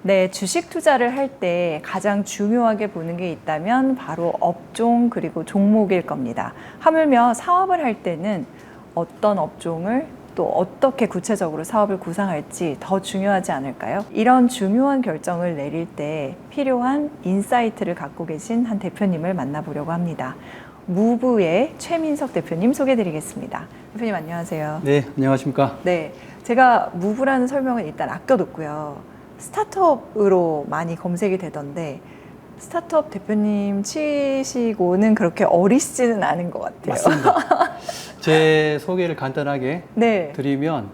네, 주식 투자를 할 때 가장 중요하게 보는 게 있다면 바로 업종 그리고 종목일 겁니다. 하물며 사업을 할 때는 어떤 업종을 또 어떻게 구체적으로 사업을 구상할지 더 중요하지 않을까요? 이런 중요한 결정을 내릴 때 필요한 인사이트를 갖고 계신 한 대표님을 만나보려고 합니다. 무브의 최민석 대표님 소개해드리겠습니다. 대표님 안녕하세요. 네, 안녕하십니까. 네, 제가 무브라는 설명은 일단 아껴뒀고요. 스타트업으로 많이 검색이 되던데 스타트업 대표님 치시고는 그렇게 어리시지는 않은 것 같아요. 맞습니다. 제 소개를 간단하게 네. 드리면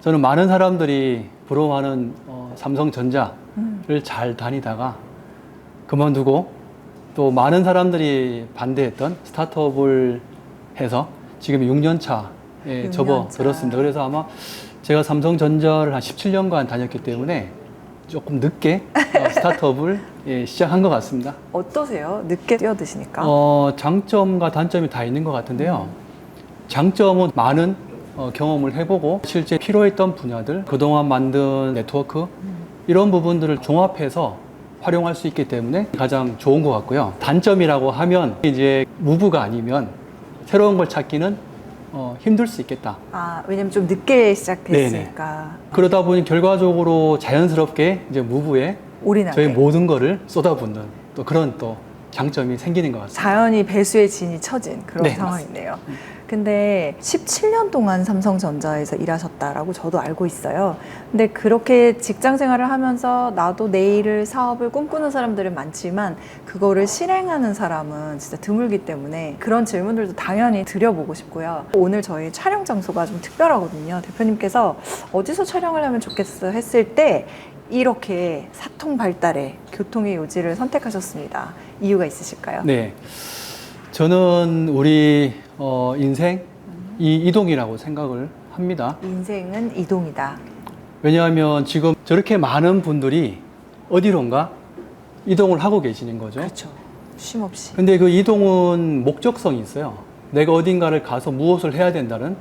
저는 많은 사람들이 부러워하는 삼성전자를 잘 다니다가 그만두고 또 많은 사람들이 반대했던 스타트업을 해서 지금 6년 차에 접어들었습니다. 그래서 아마 제가 삼성전자를 한 17년간 다녔기 때문에 조금 늦게 스타트업을 시작한 것 같습니다. 어떠세요? 늦게 뛰어드시니까? 장점과 단점이 다 있는 것 같은데요. 장점은 많은 경험을 해보고 실제 필요했던 분야들, 그동안 만든 네트워크 이런 부분들을 종합해서 활용할 수 있기 때문에 가장 좋은 것 같고요. 단점이라고 하면 이제 무브가 아니면 새로운 걸 찾기는 힘들 수 있겠다. 아, 왜냐면 좀 늦게 시작됐으니까. 그러다 보니 결과적으로 자연스럽게 이제 무브에 올인하게. 저희 모든 거를 쏟아붓는 또 그런 또 장점이 생기는 것 같습니다. 자연히 배수의 진이 쳐진 그런 네, 상황이네요. 근데 17년 동안 삼성전자에서 일하셨다라고 저도 알고 있어요. 근데 그렇게 직장 생활을 하면서 나도 내일을 사업을 꿈꾸는 사람들은 많지만 그거를 실행하는 사람은 진짜 드물기 때문에 그런 질문들도 당연히 드려보고 싶고요. 오늘 저희 촬영 장소가 좀 특별하거든요. 대표님께서 어디서 촬영을 하면 좋겠어 했을 때 이렇게 사통 발달의 교통의 요지를 선택하셨습니다. 이유가 있으실까요? 네. 저는 우리 인생 이동이라고 생각을 합니다. 인생은 이동이다. 왜냐하면 지금 저렇게 많은 분들이 어디론가 이동을 하고 계시는 거죠. 그렇죠. 쉼없이. 근데 그 이동은 목적성이 있어요. 내가 어딘가를 가서 무엇을 해야 된다는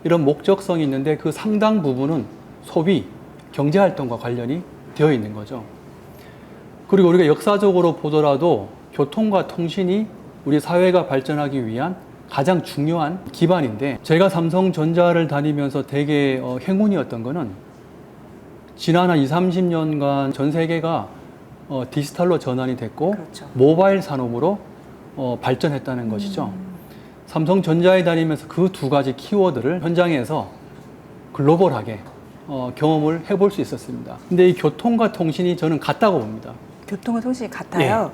이런 목적성이 있는데 그 상당 부분은 소비, 경제활동과 관련이 되어 있는 거죠. 그리고 우리가 역사적으로 보더라도 교통과 통신이 우리 사회가 발전하기 위한 가장 중요한 기반인데 제가 삼성전자를 다니면서 되게 행운이었던 거는 지난 한 20, 30년간 전 세계가 디지털로 전환이 됐고 그렇죠. 모바일 산업으로 발전했다는 것이죠. 삼성전자에 다니면서 그 두 가지 키워드를 현장에서 글로벌하게 경험을 해볼 수 있었습니다. 근데 이 교통과 통신이 저는 같다고 봅니다. 교통과 통신이 같아요.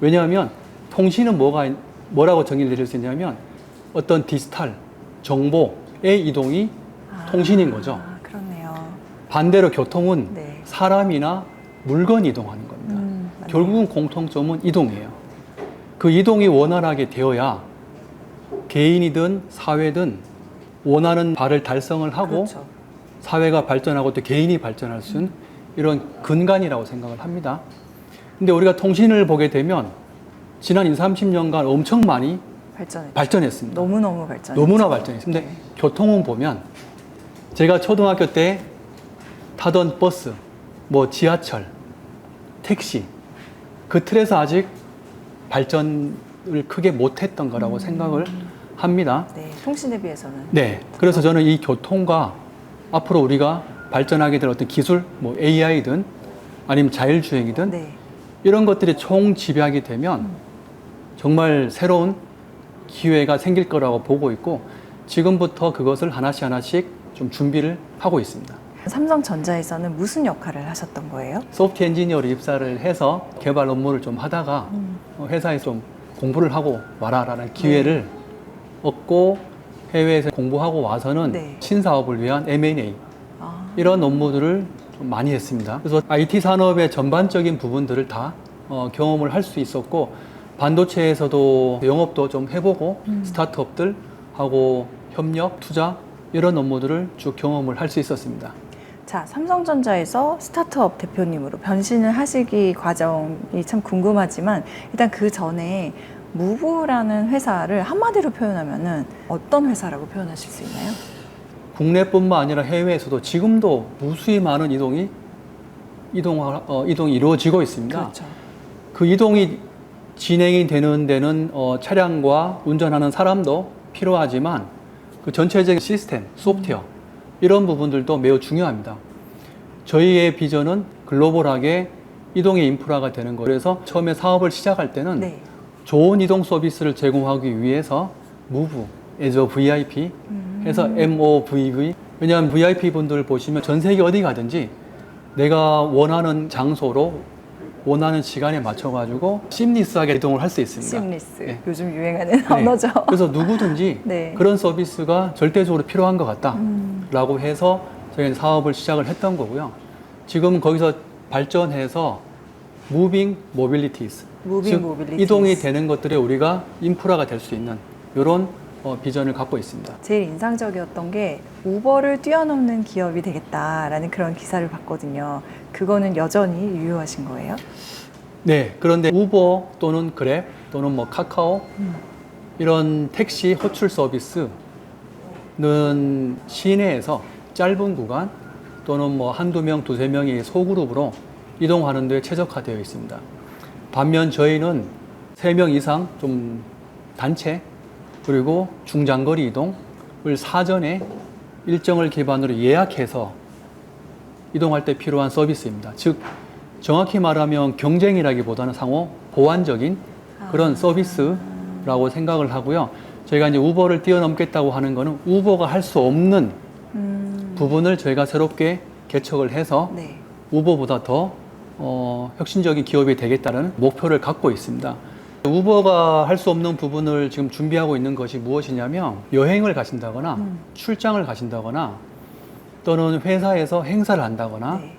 왜냐하면 통신은 뭐라고 정의를 내릴 수 있냐면 어떤 디지털 정보의 이동이 통신인 거죠. 그렇네요. 반대로 교통은 네. 사람이나 물건 이동하는 겁니다. 맞네요. 결국은 공통점은 이동이에요. 그 이동이 원활하게 되어야 개인이든 사회든 원하는 바를 달성을 하고 그렇죠. 사회가 발전하고 또 개인이 발전할 수 있는 이런 근간이라고 생각을 합니다. 근데 우리가 통신을 보게 되면 지난 20, 30년간 엄청 많이 발전했습니다. 너무너무 발전. 너무나 발전했습니다. 근데 교통은 보면 제가 초등학교 때 타던 버스, 뭐 지하철, 택시 그 틀에서 아직 발전을 크게 못했던 거라고 생각을 합니다. 네, 통신에 비해서는. 네, 그래서 저는 이 교통과 앞으로 우리가 발전하게 될 어떤 기술, 뭐 AI든 아니면 자율주행이든 네. 이런 것들이 총집약이 되면 정말 새로운 기회가 생길 거라고 보고 있고 지금부터 그것을 하나씩 하나씩 좀 준비를 하고 있습니다. 삼성전자에서는 무슨 역할을 하셨던 거예요? 소프트 엔지니어로 입사를 해서 개발 업무를 좀 하다가 회사에 좀 공부를 하고 와라라는 기회를 얻고 해외에서 공부하고 와서는 네. 신사업을 위한 M&A 이런 업무들을 좀 많이 했습니다. 그래서 IT 산업의 전반적인 부분들을 다 경험을 할 수 있었고 반도체에서도 영업도 좀 해보고 스타트업들하고 협력, 투자 이런 업무들을 쭉 경험을 할 수 있었습니다. 자, 삼성전자에서 스타트업 대표님으로 변신을 하시기 과정이 참 궁금하지만 일단 그 전에 무브라는 회사를 한마디로 표현하면은 어떤 회사라고 표현하실 수 있나요? 국내뿐만 아니라 해외에서도 지금도 무수히 많은 이동이 이동이 이루어지고 있습니다. 그렇죠. 그 이동이 진행이 되는 데는 차량과 운전하는 사람도 필요하지만 그 전체적인 시스템, 소프트웨어 이런 부분들도 매우 중요합니다. 저희의 비전은 글로벌하게 이동의 인프라가 되는 거예요. 그래서 처음에 사업을 시작할 때는 네. 좋은 이동 서비스를 제공하기 위해서 Move as a VIP 해서 MOVV. 왜냐하면 VIP 분들 보시면 전 세계 어디 가든지 내가 원하는 장소로 원하는 시간에 맞춰가지고 심리스하게 이동을 할 수 있습니다. 심리스. 네. 요즘 유행하는 네. 언어죠. 그래서 누구든지 네. 그런 서비스가 절대적으로 필요한 것 같다라고 해서 저희는 사업을 시작을 했던 거고요. 지금 거기서 발전해서 Moving Mobilities, Moving 즉 Mobilities. 이동이 되는 것들에 우리가 인프라가 될 수 있는 이런 비전을 갖고 있습니다. 제일 인상적이었던 게 우버를 뛰어넘는 기업이 되겠다라는 그런 기사를 봤거든요. 그거는 여전히 유효하신 거예요? 네, 그런데 우버 또는 그랩 또는 뭐 카카오 이런 택시 호출 서비스는 시내에서 짧은 구간 또는 뭐 한두 명, 두세 명이 소그룹으로 이동하는 데 최적화되어 있습니다. 반면 저희는 3명 이상 좀 단체 그리고 중장거리 이동을 사전에 일정을 기반으로 예약해서 이동할 때 필요한 서비스입니다. 즉 정확히 말하면 경쟁이라기보다는 상호 보완적인 그런 서비스라고 생각을 하고요. 저희가 이제 우버를 뛰어넘겠다고 하는 거는 우버가 할 수 없는 부분을 저희가 새롭게 개척을 해서 네. 우버보다 더 혁신적인 기업이 되겠다는 목표를 갖고 있습니다. 우버가 할 수 없는 부분을 지금 준비하고 있는 것이 무엇이냐면 여행을 가신다거나 출장을 가신다거나 또는 회사에서 행사를 한다거나 네.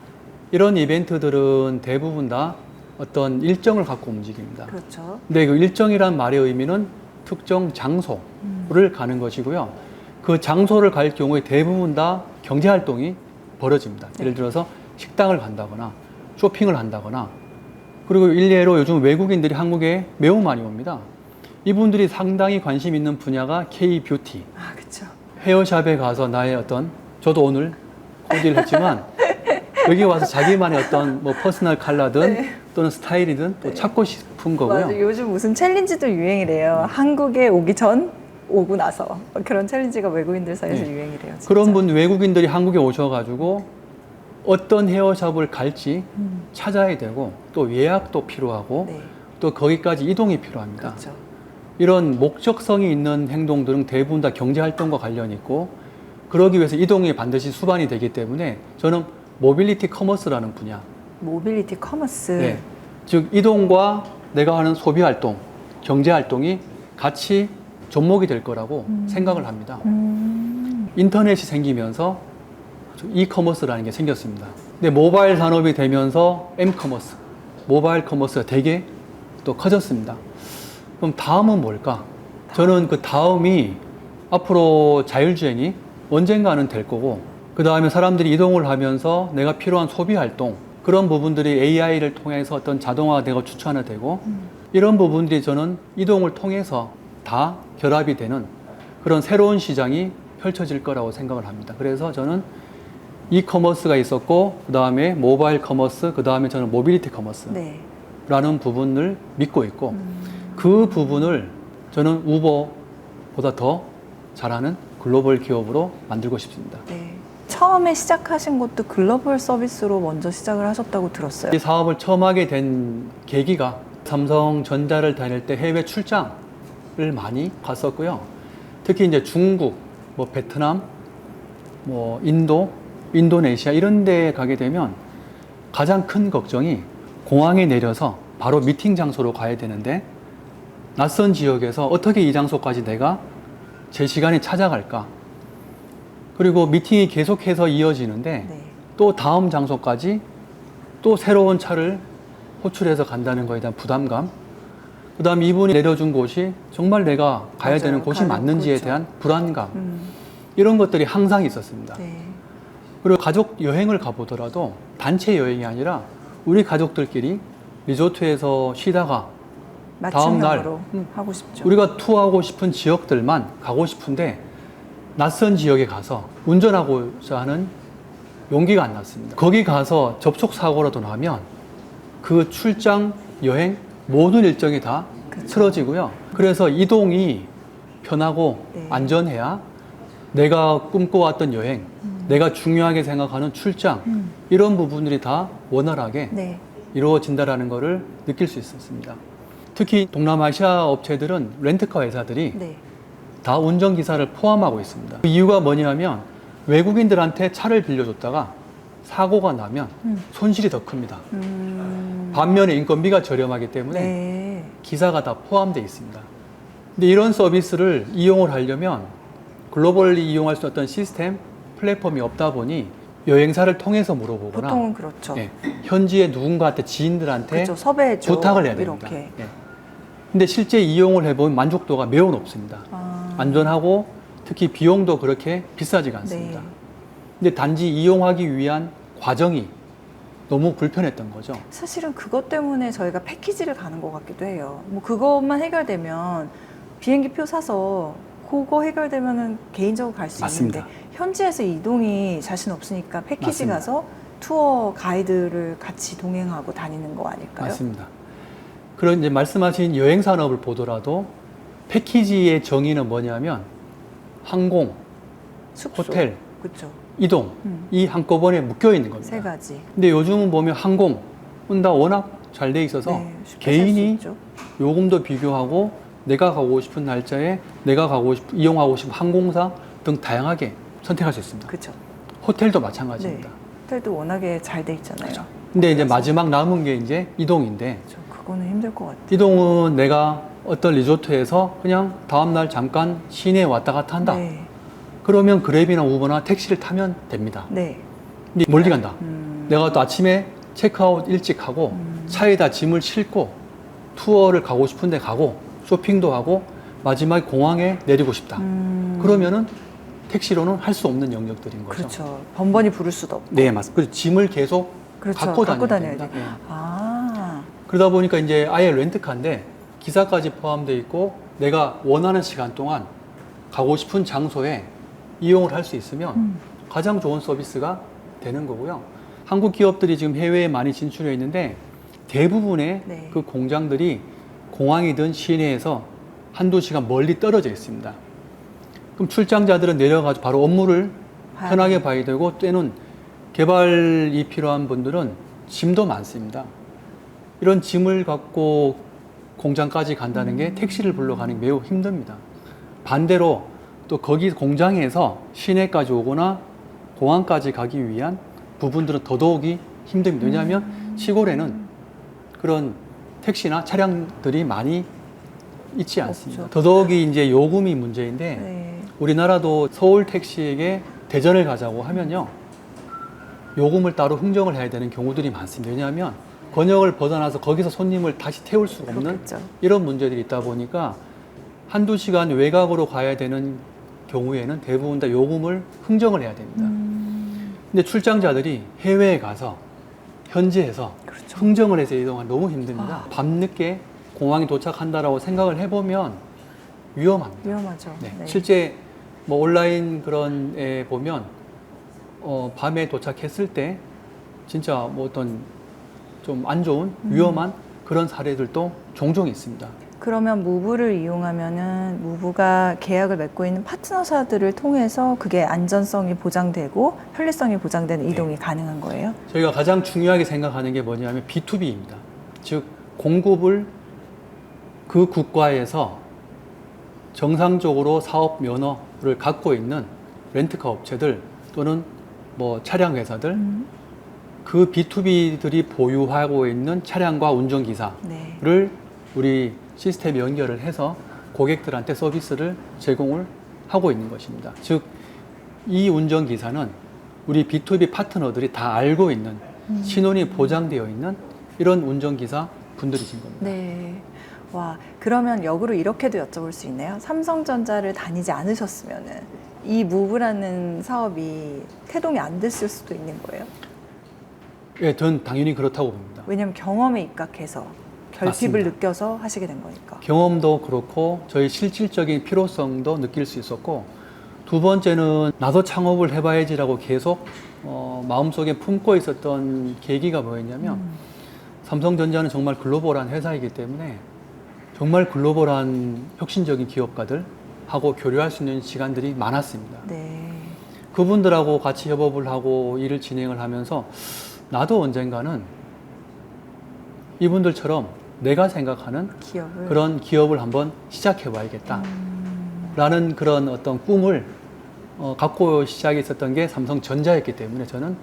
이런 이벤트들은 대부분 다 어떤 일정을 갖고 움직입니다. 그렇죠. 근데 그 일정이란 말의 의미는 특정 장소를 가는 것이고요. 그 장소를 갈 경우에 대부분 다 경제활동이 벌어집니다. 네. 예를 들어서 식당을 간다거나 쇼핑을 한다거나 그리고 일례로 요즘 외국인들이 한국에 매우 많이 옵니다. 이분들이 상당히 관심 있는 분야가 K-뷰티. 아, 그렇죠. 헤어샵에 가서 나의 어떤, 저도 오늘 코디를 했지만 여기 와서 자기만의 어떤 뭐 퍼스널 컬러든 네. 또는 스타일이든 또 찾고 싶은 거고요. 맞아. 요즘 무슨 챌린지도 유행이래요. 한국에 오기 전, 오고 나서 그런 챌린지가 외국인들 사이에서 네. 유행이래요. 진짜. 그런 분 외국인들이 한국에 오셔가지고 어떤 헤어샵을 갈지 찾아야 되고 또 예약도 필요하고 네. 또 거기까지 이동이 필요합니다. 그렇죠. 이런 목적성이 있는 행동들은 대부분 다 경제활동과 관련이 있고 그러기 위해서 이동이 반드시 수반이 되기 때문에 저는 모빌리티 커머스라는 분야, 모빌리티 커머스. 네. 즉 이동과 내가 하는 소비활동, 경제활동이 같이 접목이 될 거라고 생각을 합니다. 인터넷이 생기면서 이커머스라는 게 생겼습니다. 근데 모바일 산업이 되면서 M커머스, 모바일 커머스가 되게 또 커졌습니다. 그럼 다음은 뭘까? 저는 그 다음이 앞으로 자율주행이 언젠가는 될 거고 그 다음에 사람들이 이동을 하면서 내가 필요한 소비 활동 그런 부분들이 AI를 통해서 어떤 자동화되고 추천화되고 이런 부분들이 저는 이동을 통해서 다 결합이 되는 그런 새로운 시장이 펼쳐질 거라고 생각을 합니다. 그래서 저는 이커머스가 있었고 그 다음에 모바일 커머스 그 다음에 저는 모빌리티 커머스라는 네. 부분을 믿고 있고 그 부분을 저는 우버보다 더 잘하는 글로벌 기업으로 만들고 싶습니다. 네. 처음에 시작하신 것도 글로벌 서비스로 먼저 시작을 하셨다고 들었어요. 이 사업을 처음 하게 된 계기가 삼성전자를 다닐 때 해외 출장을 많이 갔었고요. 특히 이제 중국, 뭐 베트남, 뭐 인도네시아 이런 데 가게 되면 가장 큰 걱정이 공항에 내려서 바로 미팅 장소로 가야 되는데 낯선 지역에서 어떻게 이 장소까지 내가 제 시간에 찾아갈까? 그리고 미팅이 계속해서 이어지는데 네. 또 다음 장소까지 또 새로운 차를 호출해서 간다는 거에 대한 부담감 그 다음 이분이 내려준 곳이 정말 내가 가야 맞아요. 되는 곳이 가는 맞는지에 그렇죠. 대한 불안감 이런 것들이 항상 있었습니다. 네. 그리고 가족 여행을 가보더라도 단체 여행이 아니라 우리 가족들끼리 리조트에서 쉬다가 다음 날 맞춤형으로 하고 싶죠. 우리가 투어하고 싶은 지역들만 가고 싶은데 낯선 지역에 가서 운전하고자 하는 용기가 안 났습니다. 거기 가서 접촉 사고라도 나면 그 출장, 여행 모든 일정이 다 그쵸. 틀어지고요. 그래서 이동이 편하고 네. 안전해야 내가 꿈꿔왔던 여행, 내가 중요하게 생각하는 출장 이런 부분들이 다 원활하게 네. 이루어진다라는 것을 느낄 수 있었습니다. 특히 동남아시아 업체들은 렌트카 회사들이 네. 다 운전기사를 포함하고 있습니다. 그 이유가 뭐냐면 외국인들한테 차를 빌려줬다가 사고가 나면 손실이 더 큽니다. 반면에 인건비가 저렴하기 때문에 네. 기사가 다 포함되어 있습니다. 근데 이런 서비스를 이용을 하려면 글로벌리 이용할 수 있는 시스템, 플랫폼이 없다 보니 여행사를 통해서 물어보거나 보통은 그렇죠. 예, 현지의 누군가한테 지인들한테 그렇죠. 섭외죠. 부탁을 해야 됩니다. 이렇게. 예. 근데 실제 이용을 해보면 만족도가 매우 높습니다. 아. 안전하고 특히 비용도 그렇게 비싸지가 않습니다. 네. 근데 단지 이용하기 위한 과정이 너무 불편했던 거죠. 사실은 그것 때문에 저희가 패키지를 가는 것 같기도 해요. 뭐 그것만 해결되면 비행기 표 사서 그거 해결되면은 개인적으로 갈 수 맞습니다. 있는데 현지에서 이동이 자신 없으니까 패키지 맞습니다. 가서 투어 가이드를 같이 동행하고 다니는 거 아닐까요? 맞습니다. 그런 이제 말씀하신 여행 산업을 보더라도 패키지의 정의는 뭐냐면 항공, 숙소, 호텔, 그렇죠. 이동 이 한꺼번에 묶여 있는 겁니다. 세 가지. 근데 요즘은 보면 항공은 다 워낙 잘 돼 있어서 네, 쉽게 살수 개인이 있죠. 요금도 비교하고 내가 가고 싶은 날짜에 내가 이용하고 싶은 항공사 등 다양하게 선택할 수 있습니다. 그렇죠. 호텔도 마찬가지입니다. 네. 호텔도 워낙에 잘 돼 있잖아요. 근데 이제 마지막 남은 게 이제 이동인데 그렇죠. 그거는 힘들 것 같아요. 이동은 내가 어떤 리조트에서 그냥 다음날 잠깐 시내에 왔다 갔다 한다. 네. 그러면 그랩이나 우버나 택시를 타면 됩니다. 네. 근데 멀리 간다. 음. 내가 또 아침에 체크아웃 일찍 하고 차에다 짐을 싣고 투어를 가고 싶은데 가고 쇼핑도 하고 마지막에 공항에 내리고 싶다. 그러면은 택시로는 할 수 없는 영역들인 거죠. 그렇죠. 번번이 부를 수도 없고. 네, 맞습니다. 그래서 짐을 계속 그렇죠. 갖고 다녀야 다녀야 됩니다. 돼. 예. 아. 그러다 보니까 이제 아예 렌트카인데 기사까지 포함되어 있고 내가 원하는 시간 동안 가고 싶은 장소에 이용을 할 수 있으면 가장 좋은 서비스가 되는 거고요. 한국 기업들이 지금 해외에 많이 진출해 있는데 대부분의 네. 그 공장들이 공항이든 시내에서 한두 시간 멀리 떨어져 있습니다. 그럼 출장자들은 내려가서 바로 업무를 봐야 편하게 봐야 되고 때는 개발이 필요한 분들은 짐도 많습니다. 이런 짐을 갖고 공장까지 간다는 게 택시를 불러가는 게 매우 힘듭니다. 반대로 또 거기 공장에서 시내까지 오거나 공항까지 가기 위한 부분들은 더더욱이 힘듭니다. 왜냐하면 시골에는 그런 택시나 차량들이 많이 있지 않습니다. 없죠. 더더욱이 이제 요금이 문제인데 네. 우리나라도 서울 택시에게 대전을 가자고 하면요. 요금을 따로 흥정을 해야 되는 경우들이 많습니다. 왜냐하면 권역을 벗어나서 거기서 손님을 다시 태울 수가 없는 그렇겠죠. 이런 문제들이 있다 보니까 한두 시간 외곽으로 가야 되는 경우에는 대부분 다 요금을 흥정을 해야 됩니다. 근데 출장자들이 해외에 가서 현지에서 그렇죠. 흥정을 해서 이동하기 너무 힘듭니다. 아. 밤늦게 공항에 도착한다라고 생각을 해보면 위험합니다. 위험하죠. 네. 네. 실제 뭐 온라인 그런 에 보면 밤에 도착했을 때 진짜 뭐 어떤 좀 안 좋은 위험한 그런 사례들도 종종 있습니다. 그러면 무브를 이용하면은 무브가 계약을 맺고 있는 파트너사들을 통해서 그게 안전성이 보장되고 편리성이 보장되는 이동이 가능한 거예요? 저희가 가장 중요하게 생각하는 게 뭐냐면 B2B입니다. 즉 공급을 그 국가에서 정상적으로 사업 면허를 갖고 있는 렌트카 업체들 또는 뭐 차량 회사들 그 B2B들이 보유하고 있는 차량과 운전기사를 네. 우리 시스템에 연결을 해서 고객들한테 서비스를 제공을 하고 있는 것입니다. 즉, 이 운전기사는 우리 B2B 파트너들이 다 알고 있는 신원이 보장되어 있는 이런 운전기사 분들이신 겁니다. 네. 와, 그러면 역으로 이렇게도 여쭤볼 수 있네요. 삼성전자를 다니지 않으셨으면은 이 무브라는 사업이 태동이 안 됐을 수도 있는 거예요. 예, 전 당연히 그렇다고 봅니다. 왜냐하면 경험에 입각해서 결핍을 맞습니다. 느껴서 하시게 된 거니까. 경험도 그렇고 저희 실질적인 필요성도 느낄 수 있었고 두 번째는 나도 창업을 해봐야지라고 계속 마음속에 품고 있었던 계기가 뭐였냐면 삼성전자는 정말 글로벌한 회사이기 때문에 정말 글로벌한 혁신적인 기업가들하고 교류할 수 있는 시간들이 많았습니다. 네. 그분들하고 같이 협업을 하고 일을 진행을 하면서 나도 언젠가는 이분들처럼 내가 생각하는 기업을. 그런 기업을 한번 시작해 봐야겠다 라는 그런 어떤 꿈을 갖고 시작했었던 게 삼성전자였기 때문에 저는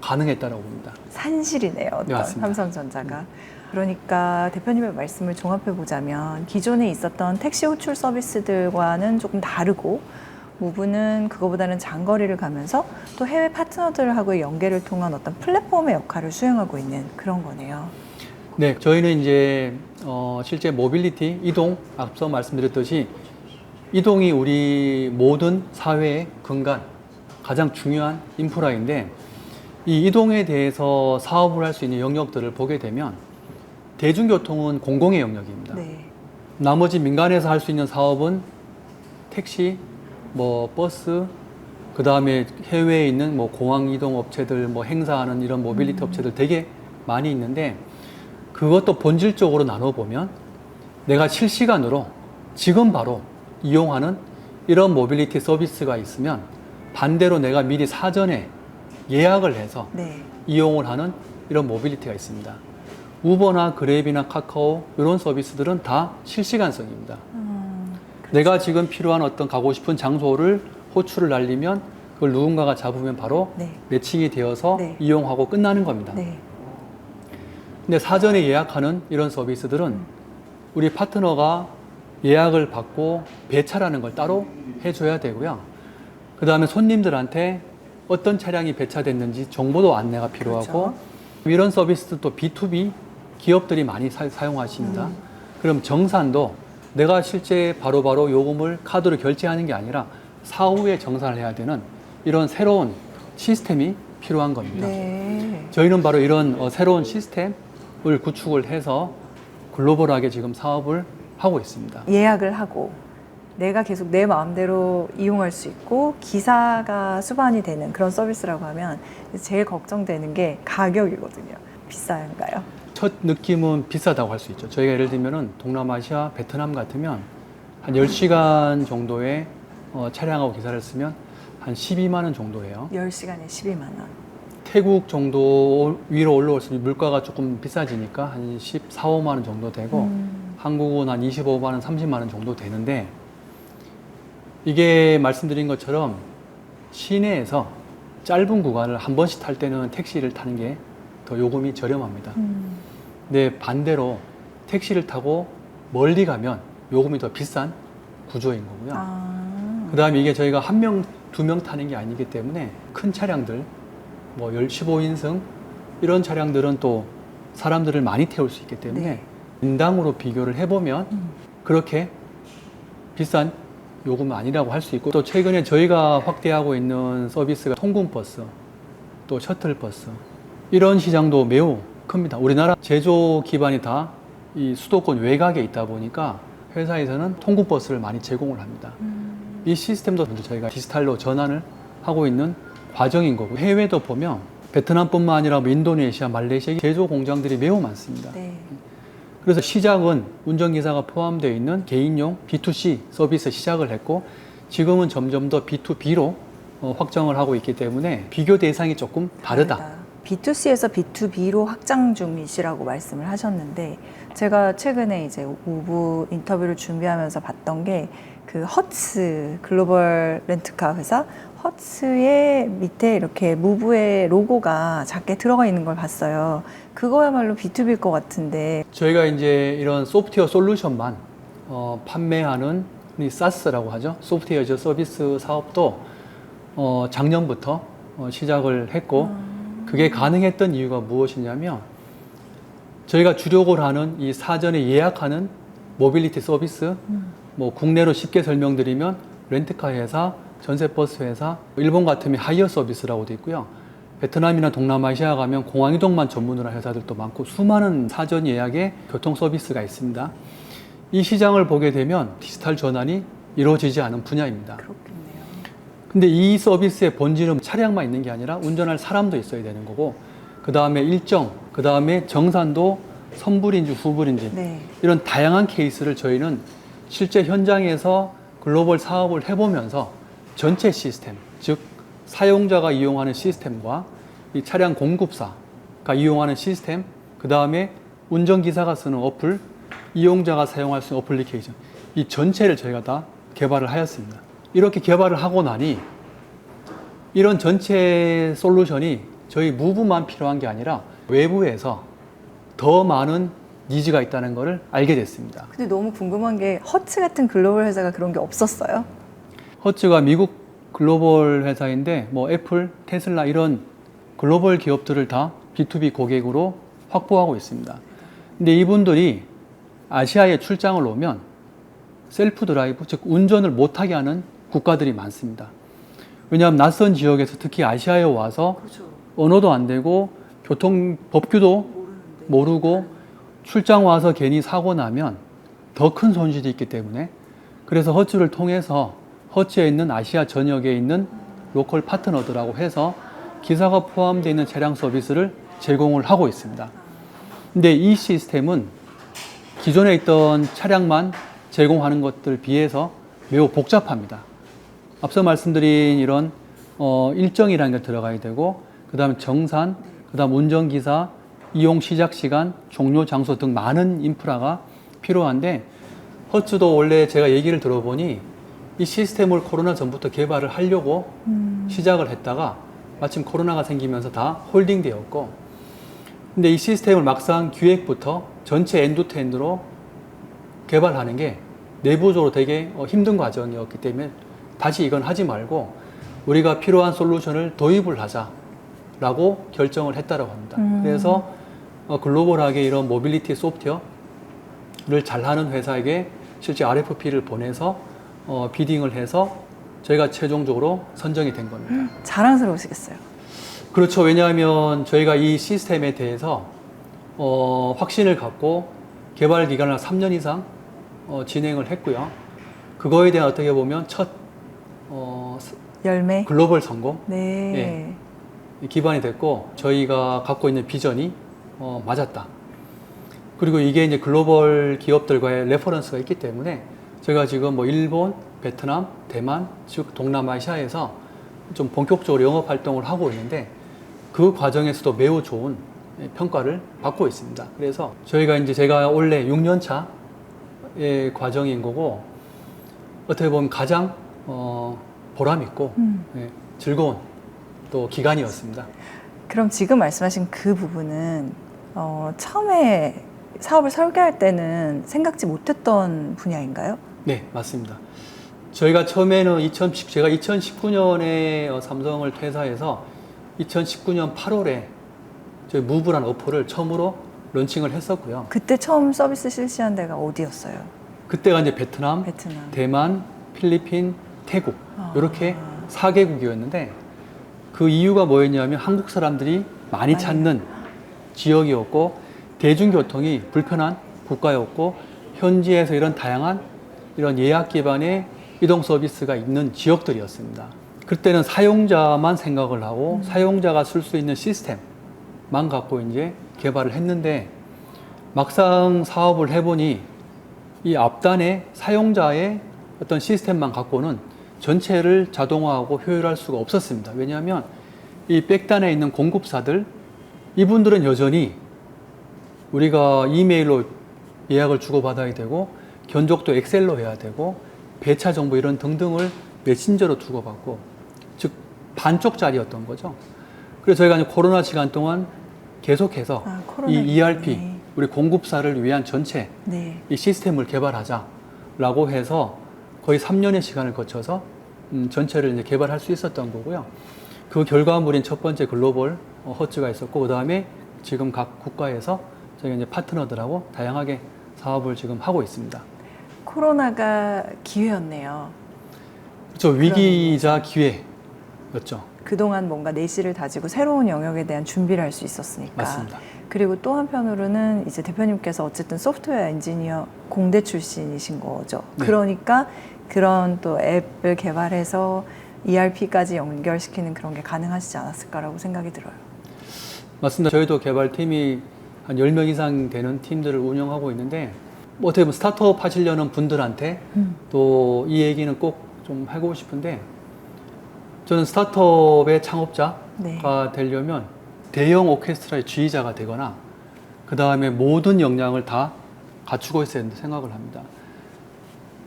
가능했다라고 봅니다. 산실이네요. 어떤 네, 맞습니다. 삼성전자가. 그러니까 대표님의 말씀을 종합해 보자면 기존에 있었던 택시 호출 서비스들과는 조금 다르고 무브는 그거보다는 장거리를 가면서 또 해외 파트너들하고의 연계를 통한 어떤 플랫폼의 역할을 수행하고 있는 그런 거네요. 네, 저희는 이제 실제 모빌리티, 이동, 앞서 말씀드렸듯이 이동이 우리 모든 사회의 근간, 가장 중요한 인프라인데 이 이동에 대해서 사업을 할 수 있는 영역들을 보게 되면 대중교통은 공공의 영역입니다. 네. 나머지 민간에서 할 수 있는 사업은 택시, 뭐 버스, 그 다음에 해외에 있는 뭐 공항 이동 업체들, 뭐 행사하는 이런 모빌리티 업체들 되게 많이 있는데 그것도 본질적으로 나눠보면 내가 실시간으로 지금 바로 이용하는 이런 모빌리티 서비스가 있으면 반대로 내가 미리 사전에 예약을 해서 네. 이용을 하는 이런 모빌리티가 있습니다. 우버나 그랩이나 카카오 이런 서비스들은 다 실시간성입니다. 내가 지금 필요한 어떤 가고 싶은 장소를 호출을 날리면 그걸 누군가가 잡으면 바로 네. 매칭이 되어서 네. 이용하고 끝나는 겁니다. 네. 근데 사전에 예약하는 이런 서비스들은 우리 파트너가 예약을 받고 배차라는 걸 따로 해줘야 되고요. 그 다음에 손님들한테 어떤 차량이 배차됐는지 정보도 안내가 필요하고 그렇죠. 이런 서비스도 또 B2B 기업들이 많이 사용하십니다. 그럼 정산도 내가 실제 바로바로 요금을 카드로 결제하는 게 아니라 사후에 정산을 해야 되는 이런 새로운 시스템이 필요한 겁니다. 네. 저희는 바로 이런 새로운 시스템을 구축을 해서 글로벌하게 지금 사업을 하고 있습니다. 예약을 하고 내가 계속 내 마음대로 이용할 수 있고 기사가 수반이 되는 그런 서비스라고 하면 제일 걱정되는 게 가격이거든요. 비싼가요? 첫 느낌은 비싸다고 할 수 있죠. 저희가 예를 들면은 동남아시아, 베트남 같으면 한 10시간 정도의 차량하고 기사를 쓰면 한 12만 원 정도예요. 10시간에 12만 원. 태국 정도 위로 올라올수록 물가가 조금 비싸지니까 한 14, 5만 원 정도 되고 한국은 한 25만 원, 30만 원 정도 되는데 이게 말씀드린 것처럼 시내에서 짧은 구간을 한 번씩 탈 때는 택시를 타는 게 더 요금이 저렴합니다. 근데 반대로 택시를 타고 멀리 가면 요금이 더 비싼 구조인 거고요. 그 다음에 이게 저희가 한 명, 두 명 타는 게 아니기 때문에 큰 차량들, 뭐 15인승 이런 차량들은 또 사람들을 많이 태울 수 있기 때문에 네. 인당으로 비교를 해보면 그렇게 비싼 요금은 아니라고 할 수 있고 또 최근에 저희가 확대하고 있는 서비스가 통근버스, 또 셔틀버스 이런 시장도 매우 큽니다. 우리나라 제조 기반이 다 이 수도권 외곽에 있다 보니까 회사에서는 통근버스를 많이 제공을 합니다. 이 시스템도 저희가 디지털로 전환을 하고 있는 과정인 거고 해외도 보면 베트남뿐만 아니라 뭐 인도네시아, 말레이시아 제조 공장들이 매우 많습니다. 네. 그래서 시작은 운전기사가 포함되어 있는 개인용 B2C 서비스 시작을 했고 지금은 점점 더 B2B로 확장을 하고 있기 때문에 비교 대상이 조금 다르다. B2C에서 B2B로 확장 중이시라고 말씀을 하셨는데 제가 최근에 이제 우부 인터뷰를 준비하면서 봤던 게 그 허츠 글로벌 렌트카 회사 허츠의 밑에 이렇게 무브의 로고가 작게 들어가 있는 걸 봤어요. 그거야말로 B2B일 것 같은데. 저희가 이제 이런 소프트웨어 솔루션만 판매하는 이 SaaS라고 하죠. 소프트웨어 저 서비스 사업도 작년부터 시작을 했고 그게 가능했던 이유가 무엇이냐면 저희가 주력을 하는 이 사전에 예약하는 모빌리티 서비스 뭐 국내로 쉽게 설명드리면 렌트카 회사, 전세버스 회사, 일본 같으면 하이어 서비스라고 돼 있고요. 베트남이나 동남아시아 가면 공항 이동만 전문으로 한 회사들도 많고 수많은 사전 예약의 교통 서비스가 있습니다. 이 시장을 보게 되면 디지털 전환이 이루어지지 않은 분야입니다. 그렇겠네요. 근데 이 서비스의 본질은 차량만 있는 게 아니라 운전할 사람도 있어야 되는 거고, 그 다음에 일정, 그 다음에 정산도 선불인지 후불인지 네. 이런 다양한 케이스를 저희는 실제 현장에서 글로벌 사업을 해보면서 전체 시스템, 즉 사용자가 이용하는 시스템과 이 차량 공급사가 이용하는 시스템, 그 다음에 운전기사가 쓰는 어플, 이용자가 사용할 수 있는 어플리케이션, 이 전체를 저희가 다 개발을 하였습니다. 이렇게 개발을 하고 나니 이런 전체 솔루션이 저희 무브만 필요한 게 아니라 외부에서 더 많은 니즈가 있다는 것을 알게 됐습니다. 근데 너무 궁금한 게 허츠 같은 글로벌 회사가 그런 게 없었어요? 허츠가 미국 글로벌 회사인데 뭐 애플, 테슬라 이런 글로벌 기업들을 다 B2B 고객으로 확보하고 있습니다. 근데 이분들이 아시아에 출장을 오면 셀프 드라이브, 즉 운전을 못하게 하는 국가들이 많습니다. 왜냐하면 낯선 지역에서 특히 아시아에 와서 그렇죠. 언어도 안 되고 교통 법규도 모르고 출장 와서 괜히 사고 나면 더 큰 손실이 있기 때문에, 그래서 허츠를 통해서 허츠에 있는 아시아 전역에 있는 로컬 파트너들하고 해서 기사가 포함되어 있는 차량 서비스를 제공을 하고 있습니다. 근데 이 시스템은 기존에 있던 차량만 제공하는 것들 비해서 매우 복잡합니다. 앞서 말씀드린 이런 일정이라는 게 들어가야 되고, 그 다음에 정산, 그 다음 운전기사, 이용 시작 시간, 종료 장소 등 많은 인프라가 필요한데, 허츠도 원래 제가 얘기를 들어보니 이 시스템을 코로나 전부터 개발을 하려고 시작을 했다가 마침 코로나가 생기면서 다 홀딩 되었고, 근데 이 시스템을 막상 기획부터 전체 엔드투엔드로 개발하는 게 내부적으로 되게 힘든 과정이었기 때문에 다시 이건 하지 말고 우리가 필요한 솔루션을 도입을 하자라고 결정을 했다고 합니다. 그래서 글로벌하게 이런 모빌리티 소프트웨어를 잘하는 회사에게 실제 RFP를 보내서 비딩을 해서 저희가 최종적으로 선정이 된 겁니다. 자랑스러우시겠어요? 그렇죠. 왜냐하면 저희가 이 시스템에 대해서 확신을 갖고 개발 기간을 3년 이상 진행을 했고요. 그거에 대한 어떻게 보면 첫 열매? 글로벌 성공, 네. 기반이 됐고, 저희가 갖고 있는 비전이 맞았다. 그리고 이게 이제 글로벌 기업들과의 레퍼런스가 있기 때문에 저희가 지금 뭐 일본, 베트남, 대만, 즉 동남아시아에서 좀 본격적으로 영업 활동을 하고 있는데, 그 과정에서도 매우 좋은 평가를 받고 있습니다. 그래서 저희가 이제 제가 원래 6년 차의 과정인 거고, 어떻게 보면 가장 보람 있고 즐거운 또 기간이었습니다. 그럼 지금 말씀하신 그 부분은 처음에 사업을 설계할 때는 생각지 못했던 분야인가요? 네, 맞습니다. 저희가 처음에는 제가 2019년에 삼성을 퇴사해서 2019년 8월에 저희 무브라는 어플을 처음으로 론칭을 했었고요. 그때 처음 서비스 실시한 데가 어디였어요? 그때가 이제 베트남, 대만, 필리핀, 태국 이렇게 4개국이었는데, 그 이유가 뭐였냐면 한국 사람들이 많이 찾는 지역이었고, 대중교통이 불편한 국가였고, 현지에서 이런 다양한 이런 예약 기반의 이동 서비스가 있는 지역들이었습니다. 그때는 사용자만 생각을 하고 사용자가 쓸 수 있는 시스템만 갖고 이제 개발을 했는데, 막상 사업을 해보니 이 앞단에 사용자의 어떤 시스템만 갖고는 전체를 자동화하고 효율할 수가 없었습니다. 왜냐하면 이 백단에 있는 공급사들, 이분들은 여전히 우리가 이메일로 예약을 주고받아야 되고, 견적도 엑셀로 해야 되고, 배차 정보 이런 등등을 메신저로 주고받고, 즉 반쪽짜리였던 거죠. 그래서 저희가 이제 코로나 시간 동안 계속해서 이 ERP, 우리 공급사를 위한 전체 이 시스템을 개발하자라고 해서 거의 3년의 시간을 거쳐서 전체를 이제 개발할 수 있었던 거고요. 그 결과물인 첫 번째 글로벌 허츠가 있었고, 그 다음에 지금 각 국가에서 저희가 이제 파트너들하고 다양하게 사업을 지금 하고 있습니다. 코로나가 기회였네요. 그렇죠. 위기이자 기회였죠. 그동안 뭔가 내실을 다지고 새로운 영역에 대한 준비를 할 수 있었으니까. 맞습니다. 그리고 또 한편으로는 이제 대표님께서 어쨌든 소프트웨어 엔지니어 공대 출신이신 거죠. 네. 그러니까 그런 또 앱을 개발해서 ERP까지 연결시키는 그런 게 가능하시지 않았을까라고 생각이 들어요. 맞습니다. 저희도 개발팀이 한 10명 이상 되는 팀들을 운영하고 있는데 뭐 어떻게 보면 스타트업 하시려는 분들한테 또 이 얘기는 꼭 좀 하고 싶은데 저는 스타트업의 창업자가 네. 되려면 대형 오케스트라의 지휘자가 되거나 그 다음에 모든 역량을 다 갖추고 있어야 된다고 생각을 합니다.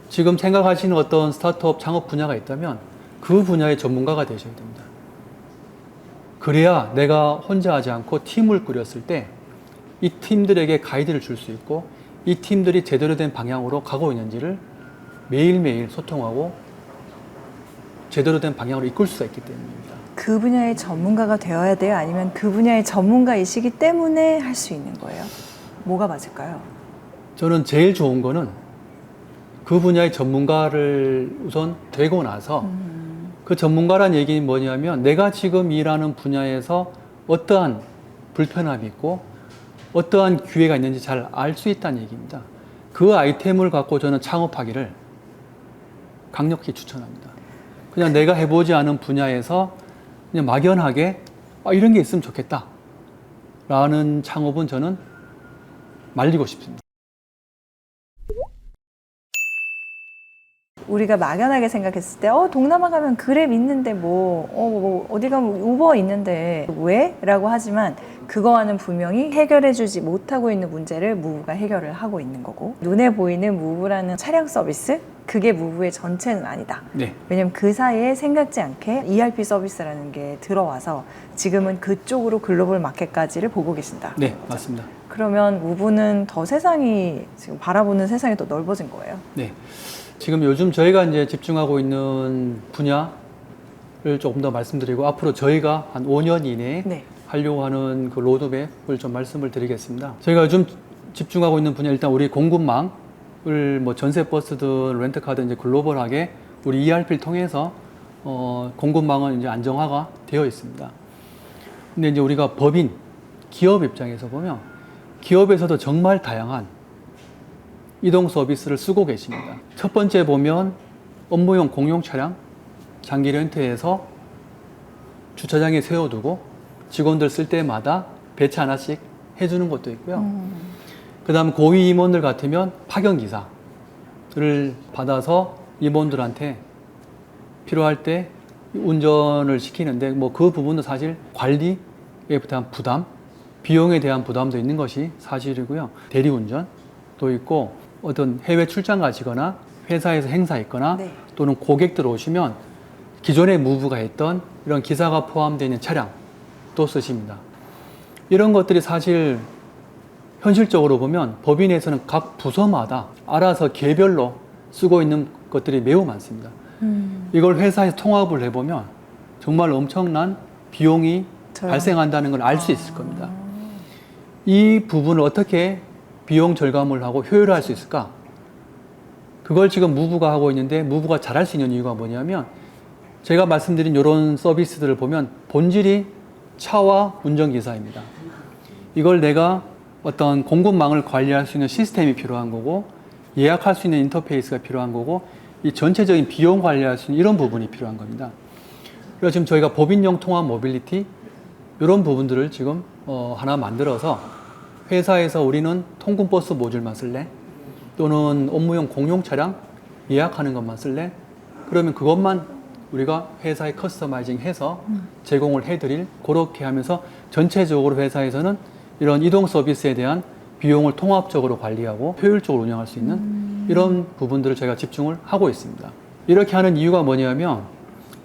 지금 생각하시는 어떤 스타트업 창업 분야가 있다면 그 분야의 전문가가 되셔야 됩니다. 그래야 내가 혼자 하지 않고 팀을 꾸렸을 때 이 팀들에게 가이드를 줄 수 있고 이 팀들이 제대로 된 방향으로 가고 있는지를 매일매일 소통하고 제대로 된 방향으로 이끌 수가 있기 때문입니다. 그 분야의 전문가가 되어야 돼요? 아니면 그 분야의 전문가이시기 때문에 할 수 있는 거예요? 뭐가 맞을까요? 저는 제일 좋은 거는 그 분야의 전문가를 우선 되고 나서 그 전문가란 얘기는 뭐냐면 내가 지금 일하는 분야에서 어떠한 불편함이 있고 어떠한 기회가 있는지 잘 알 수 있다는 얘기입니다. 그 아이템을 갖고 저는 창업하기를 강력히 추천합니다. 그냥 내가 해보지 않은 분야에서 그냥 막연하게 이런 게 있으면 좋겠다 라는 창업은 저는 말리고 싶습니다. 우리가 막연하게 생각했을 때 동남아 가면 그랩 있는데 어디 가면 우버 있는데 왜? 라고 하지만 그거와는 분명히 해결해주지 못하고 있는 문제를 무브가 해결을 하고 있는 거고 눈에 보이는 무브라는 차량 서비스? 그게 무브의 전체는 아니다. 네. 왜냐면 그 사이에 생각지 않게 ERP 서비스라는 게 들어와서 지금은 그쪽으로 글로벌 마켓까지를 보고 계신다. 네, 맞습니다. 그러면 무브는 더 세상이 지금 바라보는 세상이 더 넓어진 거예요. 네. 지금 요즘 저희가 이제 집중하고 있는 분야를 조금 더 말씀드리고 앞으로 저희가 한 5년 이내에 네. 하려고 하는 그 로드맵을 좀 말씀을 드리겠습니다. 저희가 요즘 집중하고 있는 분야 일단 우리 공급망을 뭐 전세 버스든 렌트카든 이제 글로벌하게 우리 ERP를 통해서 공급망은 이제 안정화가 되어 있습니다. 근데 이제 우리가 법인, 기업 입장에서 보면 기업에서도 정말 다양한 이동 서비스를 쓰고 계십니다. 첫 번째 보면 업무용 공용 차량 장기 렌트해서 주차장에 세워두고 직원들 쓸 때마다 배차 하나씩 해주는 것도 있고요. 그 다음 고위 임원들 같으면 파견기사를 받아서 임원들한테 필요할 때 운전을 시키는데 뭐 그 부분은 사실 관리에 대한 부담, 비용에 대한 부담도 있는 것이 사실이고요. 대리운전도 있고 어떤 해외 출장 가시거나 회사에서 행사 있거나 네. 또는 고객들 오시면 기존에 무브가 했던 이런 기사가 포함되어 있는 차량도 쓰십니다. 이런 것들이 사실 현실적으로 보면 법인에서는 각 부서마다 알아서 개별로 쓰고 있는 것들이 매우 많습니다. 이걸 회사에서 통합을 해보면 정말 엄청난 비용이 발생한다는 걸 알 수 있을 겁니다. 이 부분을 어떻게 비용 절감을 하고 효율화 할 수 있을까? 그걸 지금 무브가 하고 있는데 무브가 잘할 수 있는 이유가 뭐냐면 제가 말씀드린 이런 서비스들을 보면 본질이 차와 운전기사입니다. 이걸 내가 어떤 공급망을 관리할 수 있는 시스템이 필요한 거고 예약할 수 있는 인터페이스가 필요한 거고 이 전체적인 비용 관리할 수 있는 이런 부분이 필요한 겁니다. 그래서 지금 저희가 법인용 통합 모빌리티 이런 부분들을 지금 하나 만들어서 회사에서 우리는 통근버스 모듈만 쓸래? 또는 업무용 공용 차량 예약하는 것만 쓸래? 그러면 그것만 우리가 회사에 커스터마이징 해서 제공을 해드릴 그렇게 하면서 전체적으로 회사에서는 이런 이동 서비스에 대한 비용을 통합적으로 관리하고 효율적으로 운영할 수 있는 이런 부분들을 저희가 집중을 하고 있습니다. 이렇게 하는 이유가 뭐냐면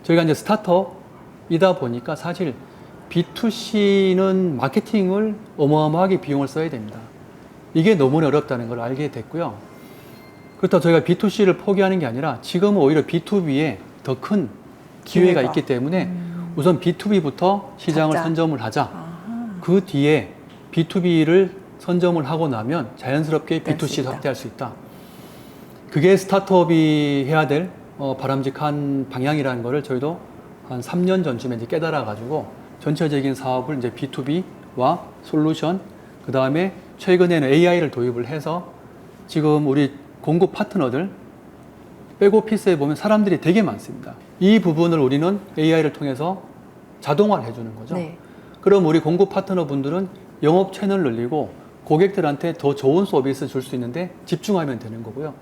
저희가 이제 스타트업이다 보니까 사실 B2C는 마케팅을 어마어마하게 비용을 써야 됩니다. 이게 너무나 어렵다는 걸 알게 됐고요. 그렇다고 저희가 B2C를 포기하는 게 아니라 지금은 오히려 B2B에 더 큰 기회가 있기 때문에 우선 B2B부터 시장을 잡자. 선점을 하자. 아하. 그 뒤에 B2B를 선점을 하고 나면 자연스럽게 될 수 B2C 있다. 확대할 수 있다. 그게 스타트업이 해야 될 바람직한 방향이라는 거를 저희도 한 3년 전쯤에 이제 깨달아가지고 전체적인 사업을 이제 B2B와 솔루션, 그 다음에 최근에는 AI를 도입을 해서 지금 우리 공급 파트너들 백오피스에 보면 사람들이 되게 많습니다. 이 부분을 우리는 AI를 통해서 자동화를 해주는 거죠. 네. 그럼 우리 공급 파트너 분들은 영업 채널을 늘리고 고객들한테 더 좋은 서비스 줄 수 있는데 집중하면 되는 거고요.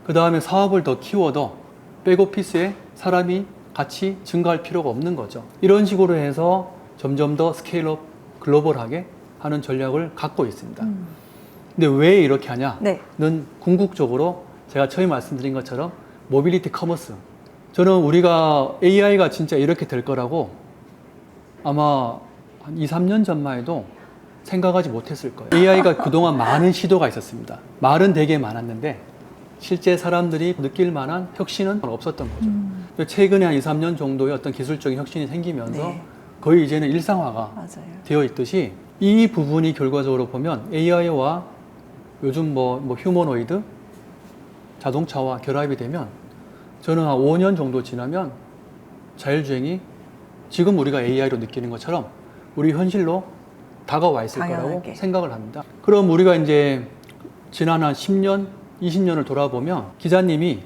그 다음에 사업을 더 키워도 백오피스에 사람이 같이 증가할 필요가 없는 거죠. 이런 식으로 해서 점점 더 스케일업 글로벌하게 하는 전략을 갖고 있습니다. 근데 왜 이렇게 하냐는 네. 궁극적으로 제가 처음에 말씀드린 것처럼 모빌리티 커머스. 저는 우리가 AI가 진짜 이렇게 될 거라고 아마 한 2, 3년 전만 해도 생각하지 못했을 거예요. AI가 그동안 많은 시도가 있었습니다. 말은 되게 많았는데 실제 사람들이 느낄 만한 혁신은 없었던 거죠. 최근에 한 2, 3년 정도의 어떤 기술적인 혁신이 생기면서 네. 거의 이제는 일상화가 맞아요. 되어 있듯이 이 부분이 결과적으로 보면 AI와 요즘 뭐 휴머노이드 자동차와 결합이 되면 저는 한 5년 정도 지나면 자율주행이 지금 우리가 AI로 느끼는 것처럼 우리 현실로 다가와 있을 거라고 당연하게. 생각을 합니다. 그럼 우리가 이제 지난 한 10년, 20년을 돌아보면 기자님이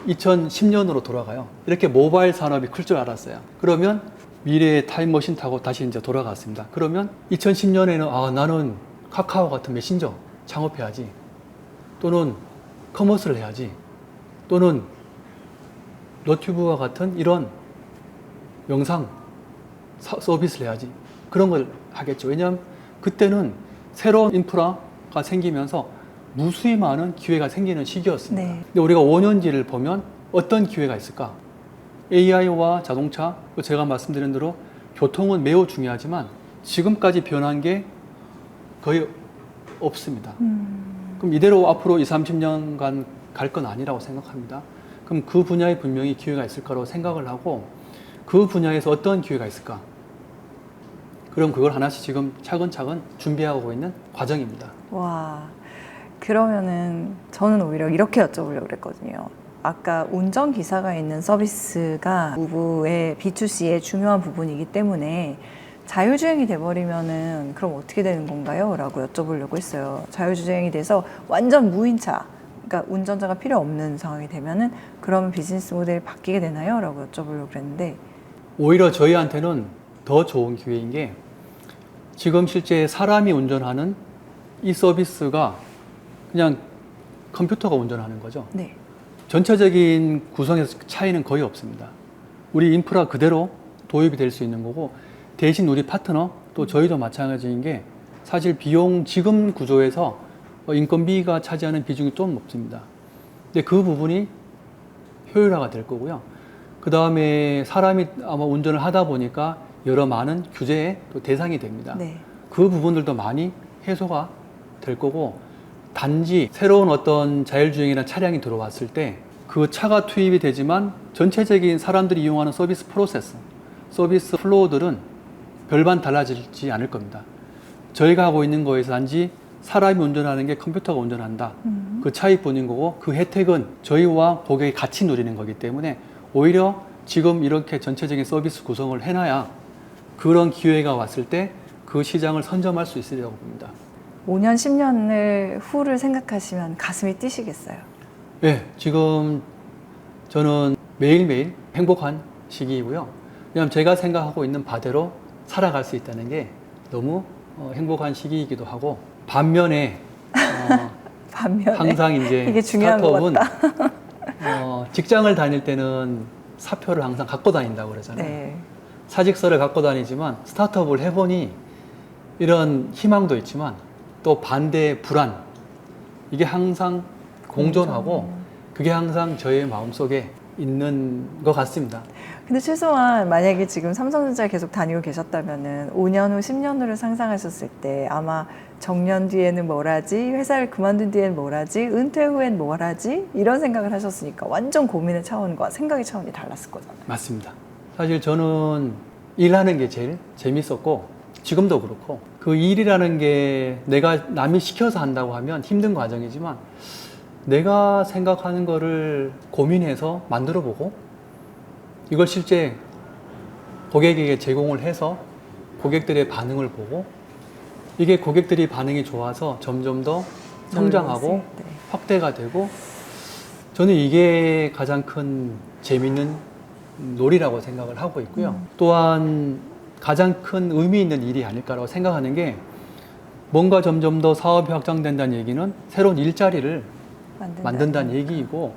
2010년으로 돌아가요. 이렇게 모바일 산업이 클 줄 알았어요. 그러면 미래의 타임머신 타고 다시 이제 돌아갔습니다. 그러면 2010년에는 나는 카카오 같은 메신저 창업해야지. 또는 커머스를 해야지. 또는 너튜브와 같은 이런 영상 서비스를 해야지. 그런 걸 하겠죠. 왜냐하면 그때는 새로운 인프라가 생기면서 무수히 많은 기회가 생기는 시기였습니다. 네. 근데 우리가 5년 뒤를 보면 어떤 기회가 있을까? AI와 자동차, 제가 말씀드린 대로 교통은 매우 중요하지만 지금까지 변한 게 거의 없습니다. 그럼 이대로 앞으로 20, 30년간 갈 건 아니라고 생각합니다. 그럼 그 분야에 분명히 기회가 있을 거라고 생각을 하고 그 분야에서 어떤 기회가 있을까? 그럼 그걸 하나씩 지금 차근차근 준비하고 있는 과정입니다. 와, 그러면은 저는 오히려 이렇게 여쭤보려고 그랬거든요. 아까 운전기사가 있는 서비스가 우브의 B2C의 중요한 부분이기 때문에 자율주행이 돼버리면은 그럼 어떻게 되는 건가요? 라고 여쭤보려고 했어요. 자율주행이 돼서 완전 무인차, 그러니까 운전자가 필요 없는 상황이 되면은 그러면 비즈니스 모델이 바뀌게 되나요? 라고 여쭤보려고 그랬는데 오히려 저희한테는 더 좋은 기회인 게 지금 실제 사람이 운전하는 이 서비스가 그냥 컴퓨터가 운전하는 거죠. 네. 전체적인 구성에서 차이는 거의 없습니다. 우리 인프라 그대로 도입이 될 수 있는 거고 대신 우리 파트너 또 저희도 마찬가지인 게 사실 비용 지금 구조에서 인건비가 차지하는 비중이 좀 높습니다. 근데 그 부분이 효율화가 될 거고요. 그 다음에 사람이 아마 운전을 하다 보니까 여러 많은 규제의 또 대상이 됩니다. 네. 그 부분들도 많이 해소가 될 거고 단지 새로운 어떤 자율주행이나 차량이 들어왔을 때 그 차가 투입이 되지만 전체적인 사람들이 이용하는 서비스 프로세스, 서비스 플로우들은 별반 달라지지 않을 겁니다. 저희가 하고 있는 거에서 단지 사람이 운전하는 게 컴퓨터가 운전한다. 그 차이뿐인 거고 그 혜택은 저희와 고객이 같이 누리는 거기 때문에 오히려 지금 이렇게 전체적인 서비스 구성을 해놔야 그런 기회가 왔을 때 그 시장을 선점할 수 있으리라고 봅니다. 5년, 10년을 후를 생각하시면 가슴이 뛰시겠어요. 네, 지금 저는 매일매일 행복한 시기이고요. 왜냐하면 제가 생각하고 있는 바대로 살아갈 수 있다는 게 너무 행복한 시기이기도 하고 반면에 반면에 항상 이제 이게 중요한 것 스타트업은 같다. 직장을 다닐 때는 사표를 항상 갖고 다닌다고 그러잖아요. 네. 사직서를 갖고 다니지만 스타트업을 해보니 이런 희망도 있지만 또 반대의 불안 이게 항상 공존하고 그게 항상 저의 마음속에 있는 것 같습니다. 근데 최소한 만약에 지금 삼성전자에 계속 다니고 계셨다면은 5년 후, 10년 후를 상상하셨을 때 아마 정년 뒤에는 뭘 하지? 회사를 그만둔 뒤에는 뭘 하지? 은퇴 후엔 뭘 하지? 이런 생각을 하셨으니까 완전 고민의 차원과 생각의 차원이 달랐을 거잖아요. 맞습니다. 사실 저는 일하는 게 제일 재밌었고 지금도 그렇고 그 일이라는 게 내가 남이 시켜서 한다고 하면 힘든 과정이지만 내가 생각하는 거를 고민해서 만들어 보고 이걸 실제 고객에게 제공을 해서 고객들의 반응을 보고 이게 고객들이 반응이 좋아서 점점 더 성장하고 네. 확대가 되고 저는 이게 가장 큰 재미있는 놀이라고 생각을 하고 있고요. 또한 가장 큰 의미 있는 일이 아닐까라고 생각하는 게 뭔가 점점 더 사업이 확장된다는 얘기는 새로운 일자리를 만든다는 얘기이고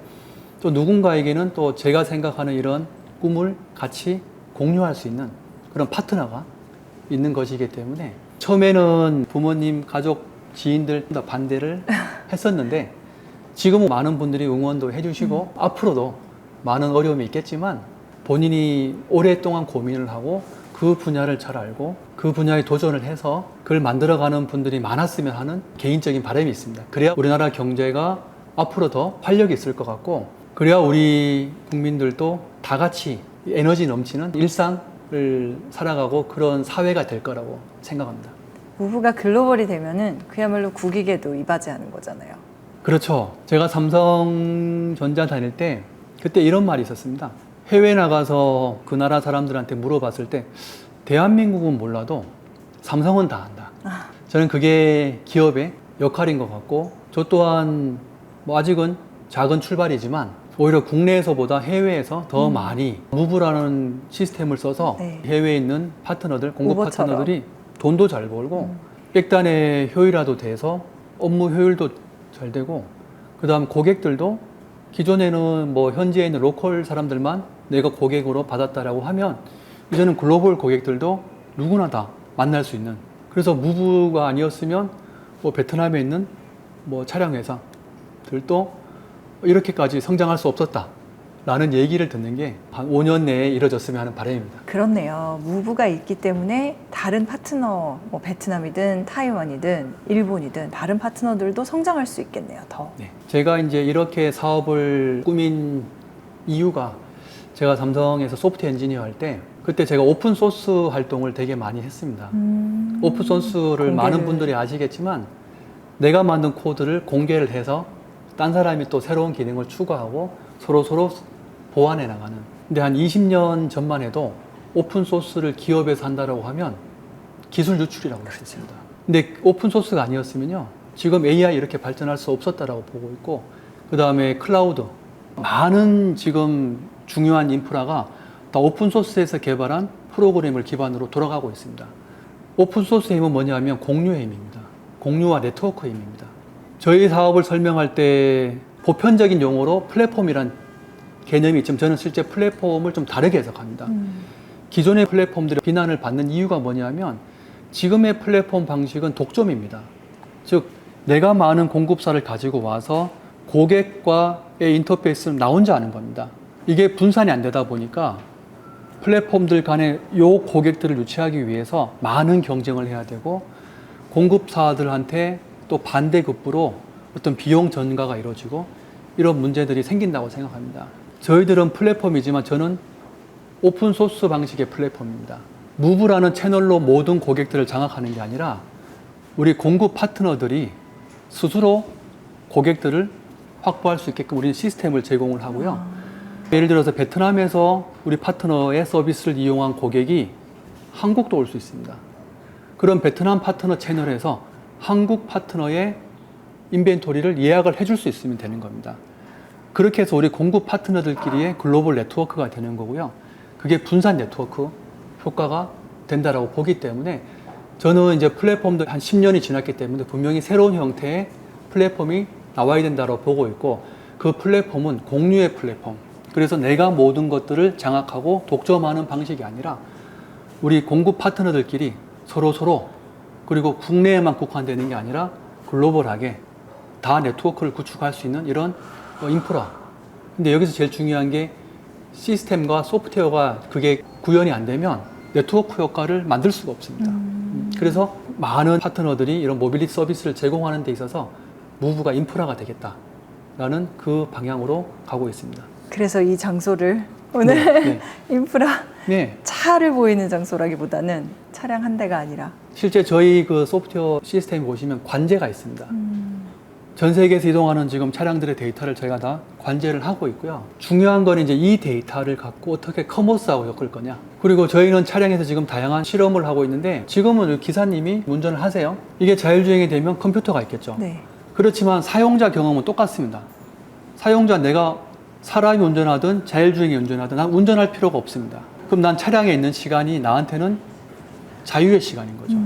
또 누군가에게는 또 제가 생각하는 이런 꿈을 같이 공유할 수 있는 그런 파트너가 있는 것이기 때문에 처음에는 부모님, 가족, 지인들 다 반대를 했었는데 지금은 많은 분들이 응원도 해주시고 앞으로도 많은 어려움이 있겠지만 본인이 오랫동안 고민을 하고 그 분야를 잘 알고 그 분야에 도전을 해서 그걸 만들어가는 분들이 많았으면 하는 개인적인 바람이 있습니다. 그래야 우리나라 경제가 앞으로 더 활력이 있을 것 같고 그래야 우리 국민들도 다 같이 에너지 넘치는 일상을 살아가고 그런 사회가 될 거라고 생각합니다. 무브가 글로벌이 되면은 그야말로 국익에도 이바지하는 거잖아요. 그렇죠. 제가 삼성전자 다닐 때 그때 이런 말이 있었습니다. 해외 나가서 그 나라 사람들한테 물어봤을 때 대한민국은 몰라도 삼성은 다 안다. 저는 그게 기업의 역할인 것 같고 저 또한 뭐 아직은 작은 출발이지만 오히려 국내에서보다 해외에서 더 많이 무브라는 시스템을 써서 네. 해외에 있는 파트너들, 공급 우버처럼. 파트너들이 돈도 잘 벌고 백단의 효율화도 돼서 업무 효율도 잘 되고 그 다음 고객들도 기존에는 뭐 현지에 있는 로컬 사람들만 내가 고객으로 받았다라고 하면 이제는 글로벌 고객들도 누구나 다 만날 수 있는 그래서 무브가 아니었으면 뭐 베트남에 있는 뭐 차량 회사들도 이렇게까지 성장할 수 없었다 라는 얘기를 듣는 게 한 5년 내에 이뤄졌으면 하는 바람입니다. 그렇네요. 무브가 있기 때문에 다른 파트너, 뭐 베트남이든 타이완이든 일본이든 다른 파트너들도 성장할 수 있겠네요. 더. 네. 제가 이제 이렇게 사업을 꾸민 이유가 제가 삼성에서 소프트 엔지니어 할 때 그때 제가 오픈 소스 활동을 되게 많이 했습니다. 오픈 소스를 많은 분들이 아시겠지만 내가 만든 코드를 공개를 해서 딴 사람이 또 새로운 기능을 추가하고 서로 보완해 나가는. 근데 한 20년 전만 해도 오픈 소스를 기업에서 한다라고 하면 기술 유출이라고 할 수 있습니다. 근데 오픈 소스가 아니었으면요. 지금 AI 이렇게 발전할 수 없었다라고 보고 있고 그 다음에 클라우드 많은 지금 중요한 인프라가 다 오픈 소스에서 개발한 프로그램을 기반으로 돌아가고 있습니다. 오픈 소스의 힘은 뭐냐면 공유의 힘입니다. 공유와 네트워크의 힘입니다. 저희 사업을 설명할 때 보편적인 용어로 플랫폼이란 개념이 있지만 저는 실제 플랫폼을 좀 다르게 해석합니다. 기존의 플랫폼들이 비난을 받는 이유가 뭐냐면 지금의 플랫폼 방식은 독점입니다. 즉 내가 많은 공급사를 가지고 와서 고객과의 인터페이스를 나 혼자 하는 겁니다. 이게 분산이 안 되다 보니까 플랫폼들 간에 요 고객들을 유치하기 위해서 많은 경쟁을 해야 되고 공급사들한테 또 반대급부로 어떤 비용 전가가 이루어지고 이런 문제들이 생긴다고 생각합니다. 저희들은 플랫폼이지만 저는 오픈소스 방식의 플랫폼입니다. 무브라는 채널로 모든 고객들을 장악하는 게 아니라 우리 공급 파트너들이 스스로 고객들을 확보할 수 있게끔 우리는 시스템을 제공을 하고요. 예를 들어서 베트남에서 우리 파트너의 서비스를 이용한 고객이 한국도 올 수 있습니다. 그럼 베트남 파트너 채널에서 한국 파트너의 인벤토리를 예약을 해줄 수 있으면 되는 겁니다. 그렇게 해서 우리 공급 파트너들끼리의 글로벌 네트워크가 되는 거고요. 그게 분산 네트워크 효과가 된다라고 보기 때문에 저는 이제 플랫폼도 한 10년이 지났기 때문에 분명히 새로운 형태의 플랫폼이 나와야 된다고 보고 있고 그 플랫폼은 공유의 플랫폼. 그래서 내가 모든 것들을 장악하고 독점하는 방식이 아니라 우리 공급 파트너들끼리 서로 그리고 국내에만 국한되는 게 아니라 글로벌하게 다 네트워크를 구축할 수 있는 이런 인프라. 근데 여기서 제일 중요한 게 시스템과 소프트웨어가 그게 구현이 안 되면 네트워크 효과를 만들 수가 없습니다. 그래서 많은 파트너들이 이런 모빌리티 서비스를 제공하는 데 있어서 무브가 인프라가 되겠다라는 그 방향으로 가고 있습니다. 그래서 이 장소를 오늘 네. 인프라 네. 차를 보이는 장소라기보다는 차량 한 대가 아니라 실제 저희 그 소프트웨어 시스템 보시면 관제가 있습니다. 전 세계에서 이동하는 지금 차량들의 데이터를 저희가 다 관제를 하고 있고요. 중요한 건 이제 이 데이터를 갖고 어떻게 커머스하고 엮을 거냐. 그리고 저희는 차량에서 지금 다양한 실험을 하고 있는데 지금은 기사님이 운전을 하세요. 이게 자율주행이 되면 컴퓨터가 있겠죠. 네. 그렇지만 사용자 경험은 똑같습니다. 사용자 내가 사람이 운전하든 자율주행이 운전하든 난 운전할 필요가 없습니다. 그럼 난 차량에 있는 시간이 나한테는 자유의 시간인 거죠.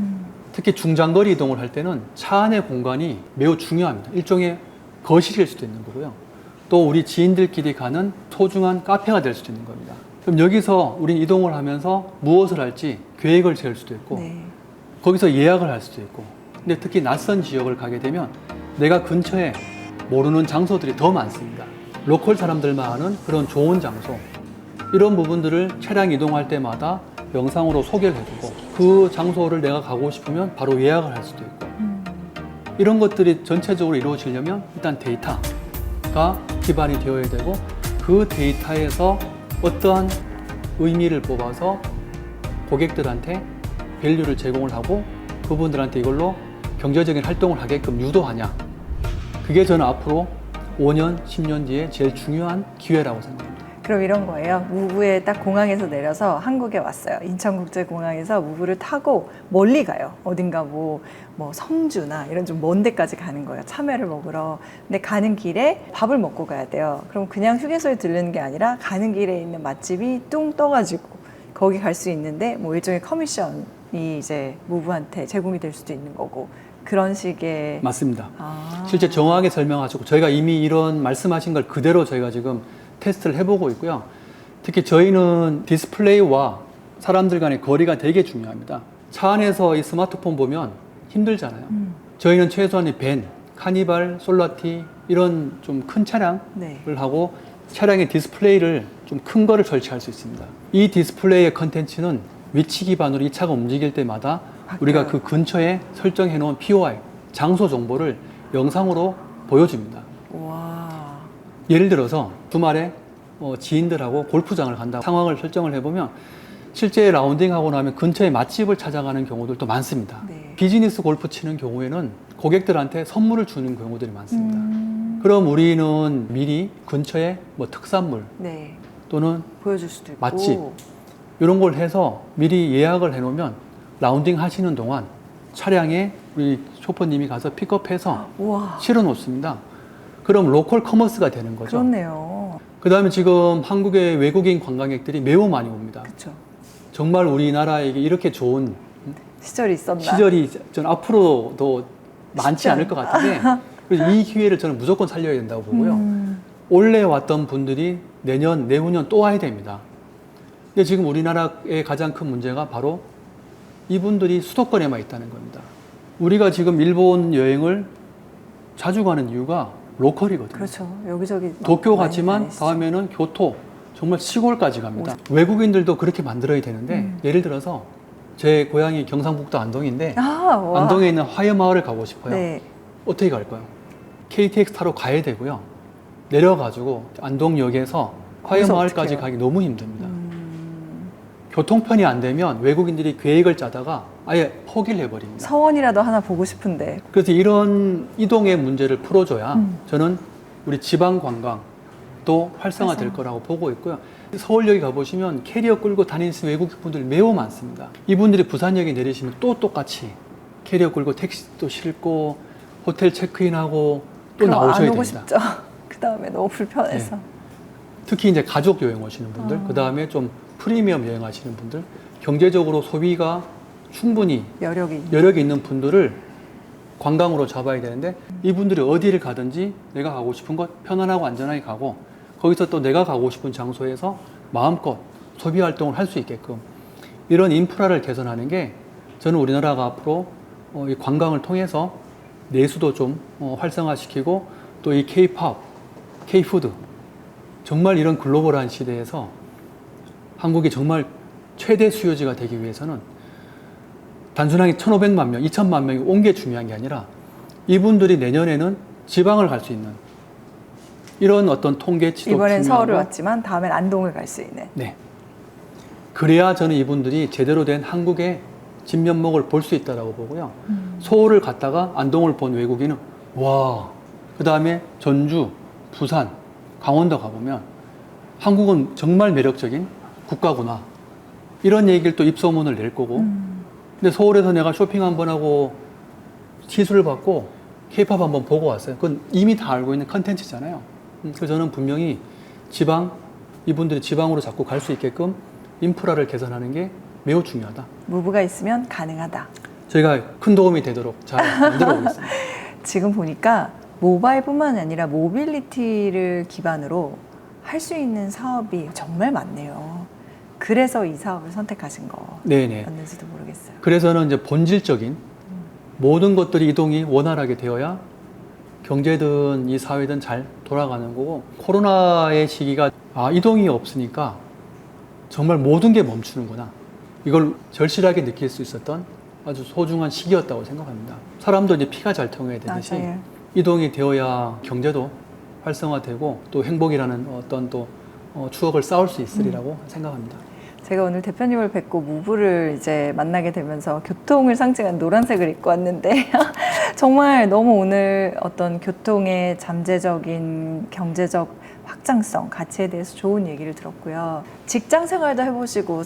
특히 중장거리 이동을 할 때는 차 안의 공간이 매우 중요합니다. 일종의 거실일 수도 있는 거고요. 또 우리 지인들끼리 가는 소중한 카페가 될 수도 있는 겁니다. 그럼 여기서 우린 이동을 하면서 무엇을 할지 계획을 세울 수도 있고 네. 거기서 예약을 할 수도 있고 근데 특히 낯선 지역을 가게 되면 내가 근처에 모르는 장소들이 더 많습니다. 로컬 사람들만 아는 그런 좋은 장소 이런 부분들을 차량 이동할 때마다 영상으로 소개를 해주고 그 장소를 내가 가고 싶으면 바로 예약을 할 수도 있고 이런 것들이 전체적으로 이루어지려면 일단 데이터가 기반이 되어야 되고 그 데이터에서 어떠한 의미를 뽑아서 고객들한테 밸류를 제공을 하고 그분들한테 이걸로 경제적인 활동을 하게끔 유도하냐 그게 저는 앞으로 5년, 10년 뒤에 제일 중요한 기회라고 생각합니다. 그럼 이런 거예요. 무브에 딱 공항에서 내려서 한국에 왔어요. 인천국제공항에서 무브를 타고 멀리 가요. 어딘가 뭐 성주나 이런 좀 먼 데까지 가는 거예요. 참외를 먹으러. 근데 가는 길에 밥을 먹고 가야 돼요. 그럼 그냥 휴게소에 들르는 게 아니라 가는 길에 있는 맛집이 뚱 떠가지고 거기 갈 수 있는데 뭐 일종의 커미션이 이제 무브한테 제공이 될 수도 있는 거고 그런 식의 맞습니다. 아. 실제 정확하게 설명하시고 저희가 이미 이런 말씀하신 걸 그대로 저희가 지금 테스트를 해보고 있고요. 특히 저희는 디스플레이와 사람들 간의 거리가 되게 중요합니다. 차 안에서 이 스마트폰 보면 힘들잖아요. 저희는 최소한 이 벤, 카니발, 솔라티 이런 좀 큰 차량을 네. 하고 차량의 디스플레이를 좀 큰 거를 설치할 수 있습니다. 이 디스플레이의 컨텐츠는 위치 기반으로 이 차가 움직일 때마다 우리가 그 근처에 설정해 놓은 POI, 장소 정보를 영상으로 보여줍니다. 와. 예를 들어서 주말에 지인들하고 골프장을 간다 상황을 설정을 해보면 실제 라운딩하고 나면 근처에 맛집을 찾아가는 경우들도 많습니다. 네. 비즈니스 골프 치는 경우에는 고객들한테 선물을 주는 경우들이 많습니다. 그럼 우리는 미리 근처에 뭐 특산물 네. 또는 보여줄 수도 있고. 맛집 이런 걸 해서 미리 예약을 해놓으면 라운딩 하시는 동안 차량에 우리 쇼퍼님이 가서 픽업해서 우와. 실어 놓습니다. 그럼 로컬 커머스가 되는 거죠. 그렇네요. 그 다음에 지금 한국의 외국인 관광객들이 매우 많이 옵니다. 그렇죠. 정말 우리나라에게 이렇게 좋은 시절이 있었나? 시절이 전 앞으로도 많지 진짜? 않을 것 같은데 그래서 이 기회를 저는 무조건 살려야 된다고 보고요. 올해 왔던 분들이 내년, 내후년 또 와야 됩니다. 근데 지금 우리나라의 가장 큰 문제가 바로 이분들이 수도권에만 있다는 겁니다. 우리가 지금 일본 여행을 자주 가는 이유가 로컬이거든요. 그렇죠. 여기저기 도쿄 많이 갔지만 다니시죠. 다음에는 교토, 정말 시골까지 갑니다. 외국인들도 그렇게 만들어야 되는데 예를 들어서 제 고향이 경상북도 안동인데 아, 와. 안동에 있는 화훼마을을 가고 싶어요. 네. 어떻게 갈까요? KTX 타러 가야 되고요. 내려가지고 안동역에서 거기서 화훼마을까지 어떡해요? 가기 너무 힘듭니다. 교통편이 안 되면 외국인들이 계획을 짜다가 아예 포기를 해버립니다. 서원이라도 하나 보고 싶은데. 그래서 이런 이동의 문제를 풀어줘야 저는 우리 지방 관광도 활성화될 거라고 보고 있고요. 서울역에 가보시면 캐리어 끌고 다니시는 외국인분들 매우 많습니다. 이분들이 부산역에 내리시면 또 똑같이 캐리어 끌고 택시도 싣고 호텔 체크인하고 또 그럼 나오셔야 안 오고 됩니다. 싶죠. 그 다음에 너무 불편해서. 네. 특히 이제 가족 여행 오시는 분들, 그 다음에 좀 프리미엄 여행하시는 분들, 경제적으로 소비가 충분히 여력이 있는 분들을 관광으로 잡아야 되는데 이분들이 어디를 가든지 내가 가고 싶은 곳 편안하고 안전하게 가고 거기서 또 내가 가고 싶은 장소에서 마음껏 소비 활동을 할 수 있게끔 이런 인프라를 개선하는 게 저는 우리나라가 앞으로 이 관광을 통해서 내수도 좀 활성화시키고 또 이 K-팝, K-푸드 정말 이런 글로벌한 시대에서 한국이 정말 최대 수요지가 되기 위해서는 단순하게 1,500만 명, 2,000만 명이 온 게 중요한 게 아니라 이분들이 내년에는 지방을 갈 수 있는 이런 어떤 통계치도 이번엔 중요하고 서울을 왔지만 다음엔 안동을 갈 수 있는. 네. 그래야 저는 이분들이 제대로 된 한국의 진면목을 볼 수 있다고 보고요. 서울을 갔다가 안동을 본 외국인은 와, 그 다음에 전주, 부산, 강원도 가보면 한국은 정말 매력적인 국가구나 이런 얘기를 또 입소문을 낼 거고 근데 서울에서 내가 쇼핑 한번 하고 시술을 받고 K-팝 한번 보고 왔어요. 그건 이미 다 알고 있는 컨텐츠잖아요. 그래서 저는 분명히 이분들이 지방으로 자꾸 갈 수 있게끔 인프라를 개선하는 게 매우 중요하다. 무브가 있으면 가능하다. 저희가 큰 도움이 되도록 잘 만들어 보겠습니다. 지금 보니까 모바일뿐만 아니라 모빌리티를 기반으로 할 수 있는 사업이 정말 많네요. 그래서 이 사업을 선택하신 네네. 거였는지도 모르겠어요. 그래서는 이제 본질적인 모든 것들이 이동이 원활하게 되어야 경제든 이 사회든 잘 돌아가는 거고, 코로나의 시기가 이동이 없으니까 정말 모든 게 멈추는구나, 이걸 절실하게 느낄 수 있었던 아주 소중한 시기였다고 생각합니다. 사람도 이제 피가 잘 통해야 되듯이 맞아요. 이동이 되어야 경제도 활성화되고 또 행복이라는 어떤 또 추억을 쌓을 수 있으리라고 생각합니다. 제가 오늘 대표님을 뵙고 무브를 이제 만나게 되면서 교통을 상징한 노란색을 입고 왔는데 정말 너무 오늘 어떤 교통의 잠재적인 경제적 확장성, 가치에 대해서 좋은 얘기를 들었고요. 직장 생활도 해보시고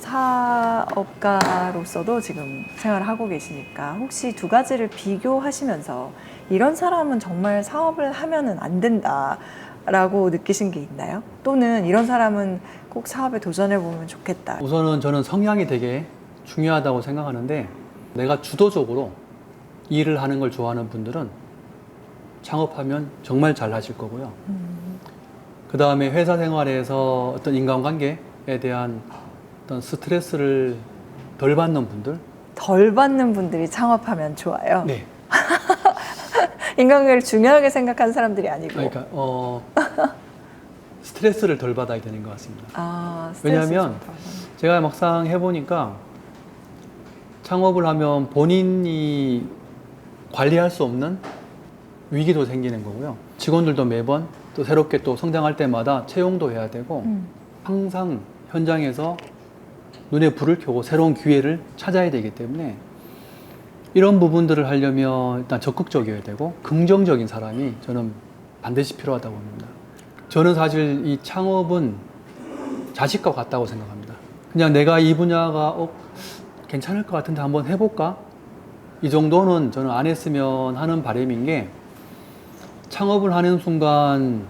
사업가로서도 지금 생활을 하고 계시니까 혹시 두 가지를 비교하시면서 이런 사람은 정말 사업을 하면은 안 된다라고 느끼신 게 있나요? 또는 이런 사람은 꼭 사업에 도전해보면 좋겠다. 우선은 저는 성향이 되게 중요하다고 생각하는데, 내가 주도적으로 일을 하는 걸 좋아하는 분들은 창업하면 정말 잘 하실 거고요. 그 다음에 회사 생활에서 어떤 인간관계에 대한 어떤 스트레스를 덜 받는 분들. 덜 받는 분들이 창업하면 좋아요. 네. 인간관계를 중요하게 생각하는 사람들이 아니고. 그러니까 스트레스를 덜 받아야 되는 것 같습니다. 스트레스 왜냐하면 좀 덜 받는. 제가 막상 해보니까 창업을 하면 본인이 관리할 수 없는 위기도 생기는 거고요. 직원들도 매번 또 새롭게 또 성장할 때마다 채용도 해야 되고, 항상 현장에서 눈에 불을 켜고 새로운 기회를 찾아야 되기 때문에 이런 부분들을 하려면 일단 적극적이어야 되고 긍정적인 사람이 저는 반드시 필요하다고 봅니다. 저는 사실 이 창업은 자식과 같다고 생각합니다. 그냥 내가 이 분야가 괜찮을 것 같은데 한번 해볼까? 이 정도는 저는 안 했으면 하는 바람인 게, 창업을 하는 순간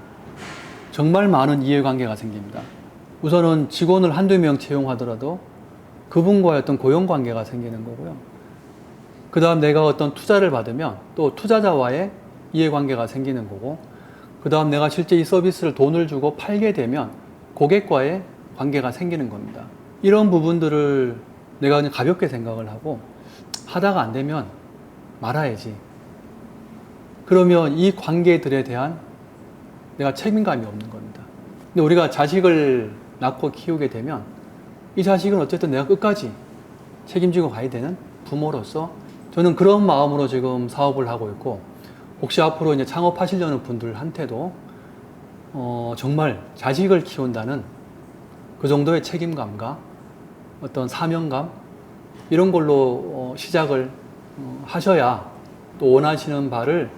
정말 많은 이해관계가 생깁니다. 우선은 직원을 한두 명 채용하더라도 그분과의 어떤 고용관계가 생기는 거고요. 그 다음 내가 어떤 투자를 받으면 또 투자자와의 이해관계가 생기는 거고, 그 다음 내가 실제 이 서비스를 돈을 주고 팔게 되면 고객과의 관계가 생기는 겁니다. 이런 부분들을 내가 그냥 가볍게 생각을 하고 하다가 안 되면 말아야지. 그러면 이 관계들에 대한 내가 책임감이 없는 겁니다. 근데 우리가 자식을 낳고 키우게 되면 이 자식은 어쨌든 내가 끝까지 책임지고 가야 되는 부모로서 저는 그런 마음으로 지금 사업을 하고 있고, 혹시 앞으로 이제 창업하시려는 분들한테도 정말 자식을 키운다는 그 정도의 책임감과 어떤 사명감, 이런 걸로 시작을 하셔야 또 원하시는 바를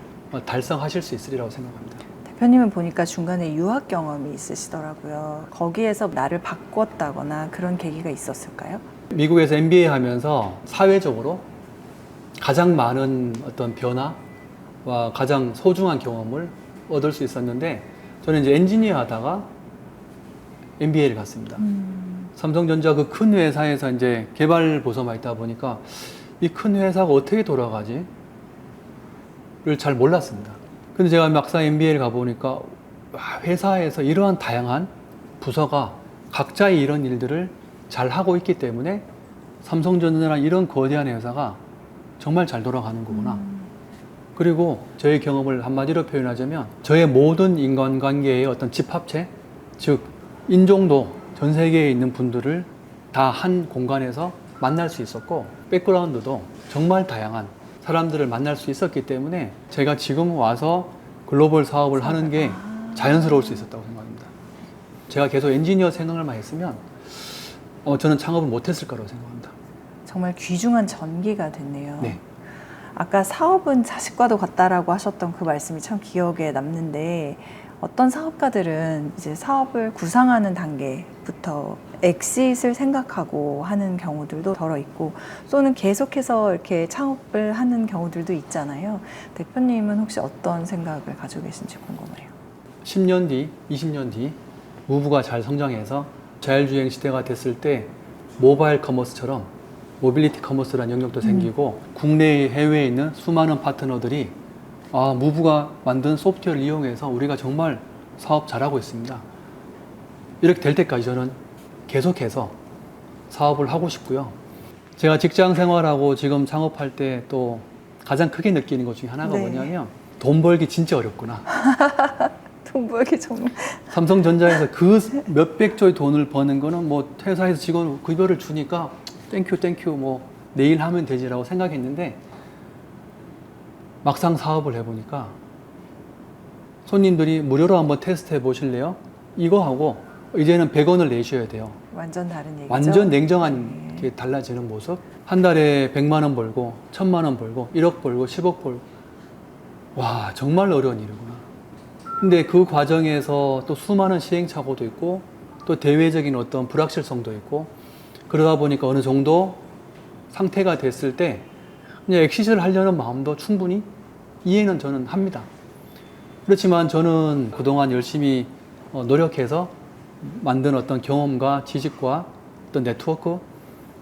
달성하실 수 있으리라고 생각합니다. 대표님은 보니까 중간에 유학 경험이 있으시더라고요. 거기에서 나를 바꿨다거나 그런 계기가 있었을까요? 미국에서 MBA 하면서 사회적으로 가장 많은 어떤 변화와 가장 소중한 경험을 얻을 수 있었는데, 저는 이제 엔지니어 하다가 MBA를 갔습니다. 삼성전자 그 큰 회사에서 이제 개발 부서만 있다 보니까 이 큰 회사가 어떻게 돌아가지?를 잘 몰랐습니다. 근데 제가 막상 MBA를 가보니까 회사에서 이러한 다양한 부서가 각자의 이런 일들을 잘 하고 있기 때문에 삼성전자라는 이런 거대한 회사가 정말 잘 돌아가는 거구나. 그리고 저의 경험을 한마디로 표현하자면 저의 모든 인간관계의 어떤 집합체, 즉 인종도 전 세계에 있는 분들을 다 한 공간에서 만날 수 있었고, 백그라운드도 정말 다양한 사람들을 만날 수 있었기 때문에 제가 지금 와서 글로벌 사업을 하는 게 자연스러울 수 있었다고 생각합니다. 제가 계속 엔지니어 생각을만 했으면 저는 창업을 못했을 거라고 생각합니다. 정말 귀중한 전기가 됐네요. 네. 아까 사업은 자식과도 같다라고 하셨던 그 말씀이 참 기억에 남는데, 어떤 사업가들은 이제 사업을 구상하는 단계부터 엑싯을 생각하고 하는 경우들도 덜어 있고, 또는 계속해서 이렇게 창업을 하는 경우들도 있잖아요. 대표님은 혹시 어떤 생각을 가지고 계신지 궁금해요. 10년 뒤, 20년 뒤 무브가 잘 성장해서 자율주행 시대가 됐을 때 모바일 커머스처럼 모빌리티 커머스라는 영역도 생기고 국내 해외에 있는 수많은 파트너들이 무브가 만든 소프트웨어를 이용해서 우리가 정말 사업 잘하고 있습니다. 이렇게 될 때까지 저는 계속해서 사업을 하고 싶고요. 제가 직장 생활하고 지금 창업할 때 또 가장 크게 느끼는 것 중에 하나가 네. 뭐냐면 돈 벌기 진짜 어렵구나. 돈 벌기 정말. 삼성전자에서 그 몇백 조의 돈을 버는 거는 뭐 회사에서 직원 급여를 주니까 땡큐 뭐 내일 하면 되지라고 생각했는데 막상 사업을 해보니까 손님들이 무료로 한번 테스트 해보실래요? 이거 하고 이제는 100원을 내셔야 돼요. 완전 다른 얘기죠. 완전 냉정한 게 달라지는 모습. 한 달에 100만 원 벌고 1000만 원 벌고 1억 벌고 10억 벌고 와 정말 어려운 일이구나. 근데 그 과정에서 또 수많은 시행착오도 있고 또 대외적인 어떤 불확실성도 있고 그러다 보니까 어느 정도 상태가 됐을 때 그냥 엑시트를 하려는 마음도 충분히 이해는 저는 합니다. 그렇지만 저는 그동안 열심히 노력해서 만든 어떤 경험과 지식과 어떤 네트워크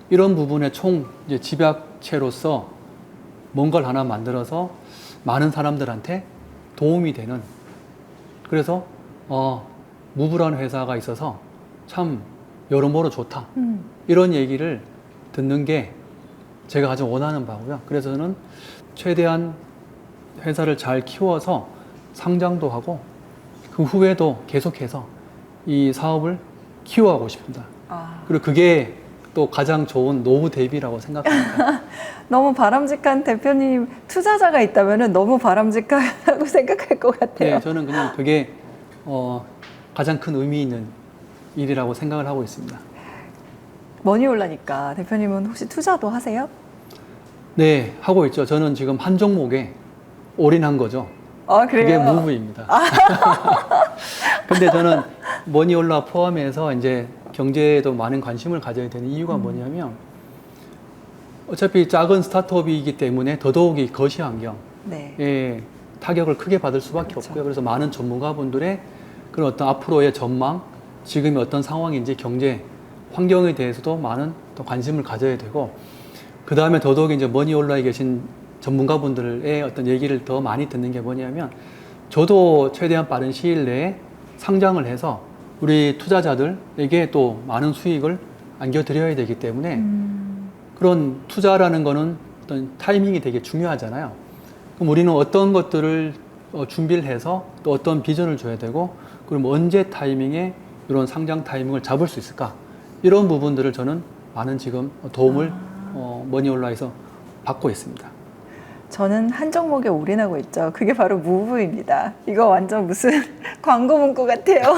이런 부분의 총 이제 집약체로서 뭔가를 하나 만들어서 많은 사람들한테 도움이 되는 그래서 무브라는 회사가 있어서 참 여러모로 좋다 이런 얘기를 듣는 게 제가 가장 원하는 바고요. 그래서 저는 최대한 회사를 잘 키워서 상장도 하고 그 후에도 계속해서 이 사업을 키워가고 싶습니다. 그리고 그게 또 가장 좋은 노후 대비라고 생각합니다. 너무 바람직한 대표님 투자자가 있다면 너무 바람직하다고 생각할 것 같아요. 네, 저는 그냥 그게 가장 큰 의미 있는 일이라고 생각을 하고 있습니다. 머니올라니까 대표님은 혹시 투자도 하세요? 네, 하고 있죠. 저는 지금 한 종목에 올인한 거죠. 그래요? 그게 무브입니다. 근데 저는 머니올라 포함해서 이제 경제에도 많은 관심을 가져야 되는 이유가 뭐냐면 어차피 작은 스타트업이기 때문에 더더욱이 거시 환경에 네. 타격을 크게 받을 수밖에 그렇죠. 없고요. 그래서 많은 전문가분들의 그런 어떤 앞으로의 전망, 지금이 어떤 상황인지 경제 환경에 대해서도 많은 또 관심을 가져야 되고 그 다음에 더더욱 이제 머니올라에 계신 전문가분들의 어떤 얘기를 더 많이 듣는 게 뭐냐면 저도 최대한 빠른 시일 내에 상장을 해서 우리 투자자들에게 또 많은 수익을 안겨드려야 되기 때문에 그런 투자라는 거는 어떤 타이밍이 되게 중요하잖아요. 그럼 우리는 어떤 것들을 준비를 해서 또 어떤 비전을 줘야 되고 그럼 언제 타이밍에 이런 상장 타이밍을 잡을 수 있을까? 이런 부분들을 저는 많은 지금 도움을 머니올라에서 받고 있습니다. 저는 한 종목에 올인하고 있죠. 그게 바로 무브입니다. 이거 완전 무슨 광고 문구 같아요.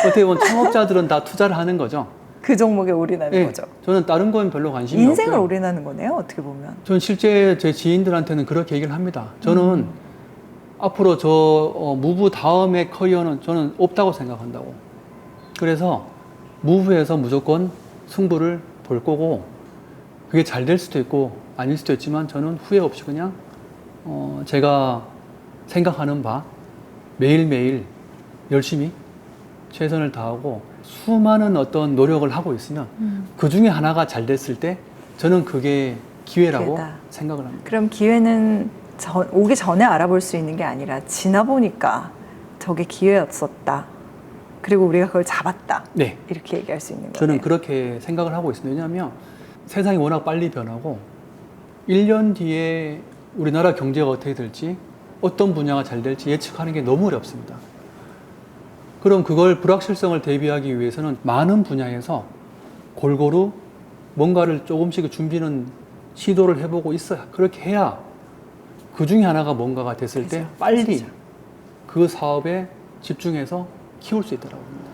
어떻게 보면 창업자들은 다 투자를 하는 거죠. 그 종목에 올인하는 네, 거죠. 저는 다른 건 별로 관심이 인생을 없고요. 올인하는 거네요. 어떻게 보면. 저는 실제 제 지인들한테는 그렇게 얘기를 합니다. 저는 앞으로 저 무브 다음의 커리어는 저는 없다고 생각한다고. 그래서 무브에서 무조건 승부를 볼 거고 그게 잘 될 수도 있고 아닐 수도 있지만 저는 후회 없이 그냥 제가 생각하는 바 매일매일 열심히 최선을 다하고 수많은 어떤 노력을 하고 있으면 그 중에 하나가 잘 됐을 때 저는 그게 기회라고 기회다. 생각을 합니다. 그럼 기회는 오기 전에 알아볼 수 있는 게 아니라 지나보니까 저게 기회였었다. 그리고 우리가 그걸 잡았다. 네. 이렇게 얘기할 수 있는 거예요. 저는 그렇게 생각을 하고 있습니다. 왜냐하면 세상이 워낙 빨리 변하고 1년 뒤에 우리나라 경제가 어떻게 될지 어떤 분야가 잘 될지 예측하는 게 너무 어렵습니다. 그럼 그걸 불확실성을 대비하기 위해서는 많은 분야에서 골고루 뭔가를 조금씩 준비는 시도를 해보고 있어야 그렇게 해야 그 중에 하나가 뭔가가 됐을 때 그죠. 빨리 그죠. 그 사업에 집중해서 키울 수 있다고 합니다.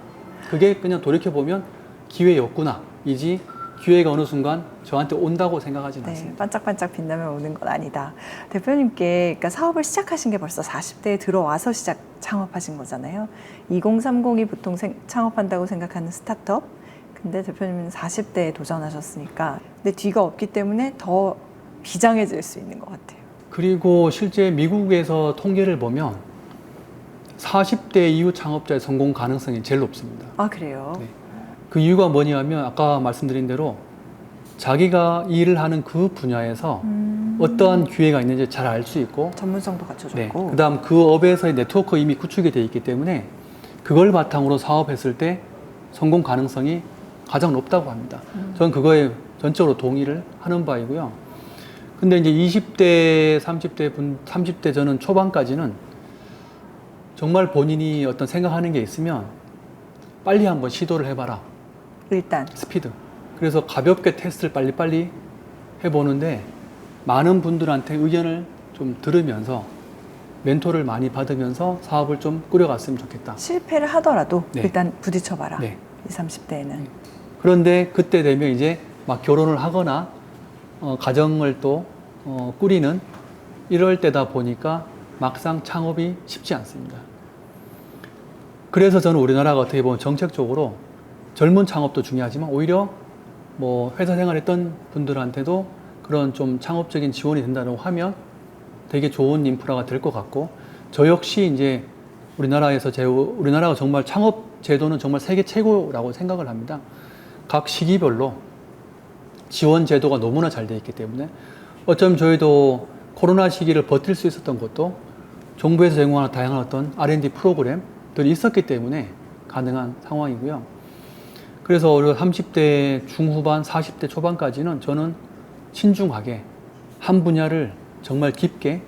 그게 그냥 돌이켜보면 기회였구나 이지 기회가 어느 순간 저한테 온다고 생각하지는 네, 않습니다. 반짝반짝 빛나면 오는 건 아니다. 대표님께 그러니까 사업을 시작하신 게 벌써 40대에 들어와서 창업하신 거잖아요. 2030이 보통 창업한다고 생각하는 스타트업. 근데 대표님은 40대에 도전하셨으니까 근데 뒤가 없기 때문에 더 비장해질 수 있는 것 같아요. 그리고 실제 미국에서 통계를 보면 40대 이후 창업자의 성공 가능성이 제일 높습니다. 아, 그래요? 네. 그 이유가 뭐냐면 아까 말씀드린 대로 자기가 일을 하는 그 분야에서 어떠한 기회가 있는지 잘 알 수 있고, 전문성도 네. 갖춰졌고. 그다음 그 업에서의 네트워크 이미 구축이 되어 있기 때문에 그걸 바탕으로 사업했을 때 성공 가능성이 가장 높다고 합니다. 저는 그거에 전적으로 동의를 하는 바이고요. 근데 이제 20대, 30대 저는 초반까지는 정말 본인이 어떤 생각하는 게 있으면 빨리 한번 시도를 해봐라. 일단. 스피드. 그래서 가볍게 테스트를 빨리빨리 해보는데 많은 분들한테 의견을 좀 들으면서 멘토를 많이 받으면서 사업을 좀 꾸려갔으면 좋겠다. 실패를 하더라도 네. 일단 부딪혀봐라. 네. 20, 30대에는. 그런데 그때 되면 이제 막 결혼을 하거나 가정을 또 꾸리는 이럴 때다 보니까 막상 창업이 쉽지 않습니다. 그래서 저는 우리나라가 어떻게 보면 정책적으로 젊은 창업도 중요하지만 오히려 뭐 회사 생활했던 분들한테도 그런 좀 창업적인 지원이 된다고 하면 되게 좋은 인프라가 될 것 같고, 저 역시 이제 우리나라가 정말 창업 제도는 정말 세계 최고라고 생각을 합니다. 각 시기별로 지원 제도가 너무나 잘 되어 있기 때문에 어쩌면 저희도 코로나 시기를 버틸 수 있었던 것도 정부에서 제공하는 다양한 어떤 R&D 프로그램들이 있었기 때문에 가능한 상황이고요. 그래서 우리가 30대 중후반, 40대 초반까지는 저는 신중하게 한 분야를 정말 깊게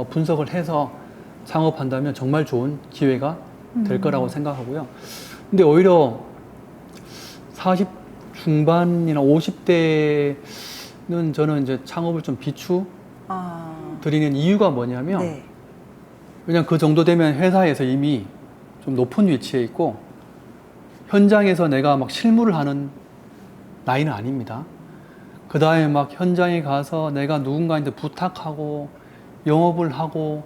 분석을 해서 창업한다면 정말 좋은 기회가 될 거라고 생각하고요. 근데 오히려 40 중반이나 50대는 저는 이제 창업을 좀 비추 드리는 이유가 뭐냐면, 네. 그냥 그 정도 되면 회사에서 이미 좀 높은 위치에 있고 현장에서 내가 막 실무를 하는 나이는 아닙니다. 그 다음에 막 현장에 가서 내가 누군가한테 부탁하고 영업을 하고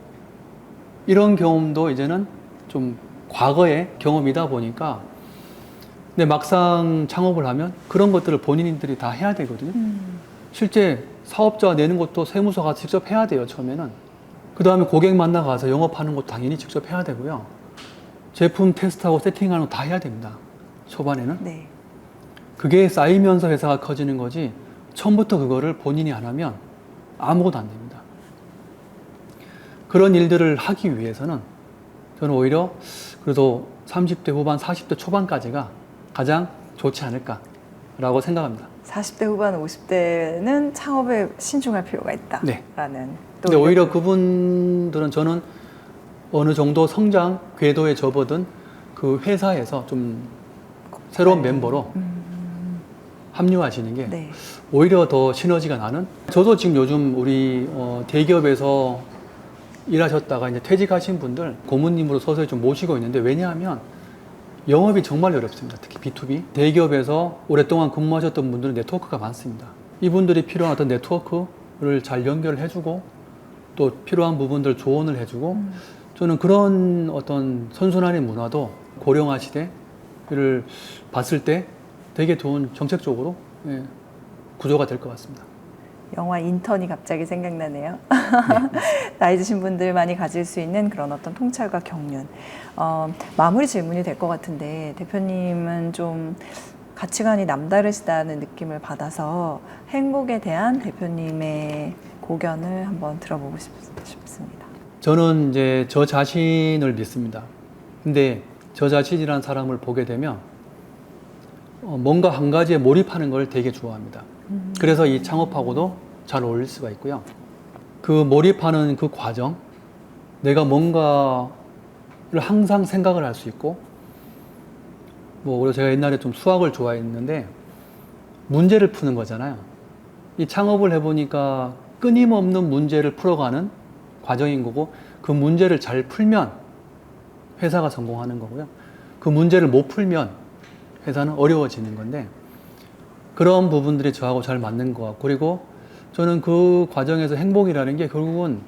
이런 경험도 이제는 좀 과거의 경험이다 보니까, 근데 막상 창업을 하면 그런 것들을 본인들이 다 해야 되거든요. 실제 사업자가 내는 것도 세무서 가서 직접 해야 돼요, 처음에는. 그 다음에 고객 만나 가서 영업하는 것도 당연히 직접 해야 되고요. 제품 테스트하고 세팅하는 거 다 해야 됩니다, 초반에는. 네. 그게 쌓이면서 회사가 커지는 거지, 처음부터 그거를 본인이 안 하면 아무것도 안 됩니다. 그런 일들을 하기 위해서는 저는 오히려 그래도 30대 후반, 40대 초반까지가 가장 좋지 않을까라고 생각합니다. 40대 후반, 50대는 창업에 신중할 필요가 있다라는. 네. 또 근데 오히려 그분들은 저는 어느 정도 성장 궤도에 접어든 그 회사에서 좀 새로운 멤버로 합류하시는 게 네. 오히려 더 시너지가 나는. 저도 지금 요즘 우리 대기업에서 일하셨다가 이제 퇴직하신 분들 고문님으로 서서히 좀 모시고 있는데, 왜냐하면 영업이 정말 어렵습니다. 특히 B2B. 대기업에서 오랫동안 근무하셨던 분들은 네트워크가 많습니다. 이분들이 필요한 어떤 네트워크를 잘 연결을 해주고 또 필요한 부분들 조언을 해주고, 저는 그런 어떤 선순환의 문화도 고령화 시대를 봤을 때 되게 좋은 정책적으로 구조가 될 것 같습니다. 영화 인턴이 갑자기 생각나네요. 나이 드신 분들 많이 가질 수 있는 그런 어떤 통찰과 경륜. 마무리 질문이 될 것 같은데, 대표님은 좀 가치관이 남다르시다는 느낌을 받아서 행복에 대한 대표님의 고견을 한번 들어보고 싶습니다. 저는 이제 저 자신을 믿습니다. 근데 저 자신이라는 사람을 보게 되면 뭔가 한 가지에 몰입하는 걸 되게 좋아합니다. 그래서 이 창업하고도 잘 어울릴 수가 있고요. 그 몰입하는 그 과정, 내가 뭔가를 항상 생각을 할 수 있고, 그리고 제가 옛날에 좀 수학을 좋아했는데 문제를 푸는 거잖아요. 이 창업을 해보니까 끊임없는 문제를 풀어가는 과정인 거고, 그 문제를 잘 풀면 회사가 성공하는 거고요. 그 문제를 못 풀면 회사는 어려워지는 건데, 그런 부분들이 저하고 잘 맞는 것 같고, 그리고 저는 그 과정에서 행복이라는 게 결국은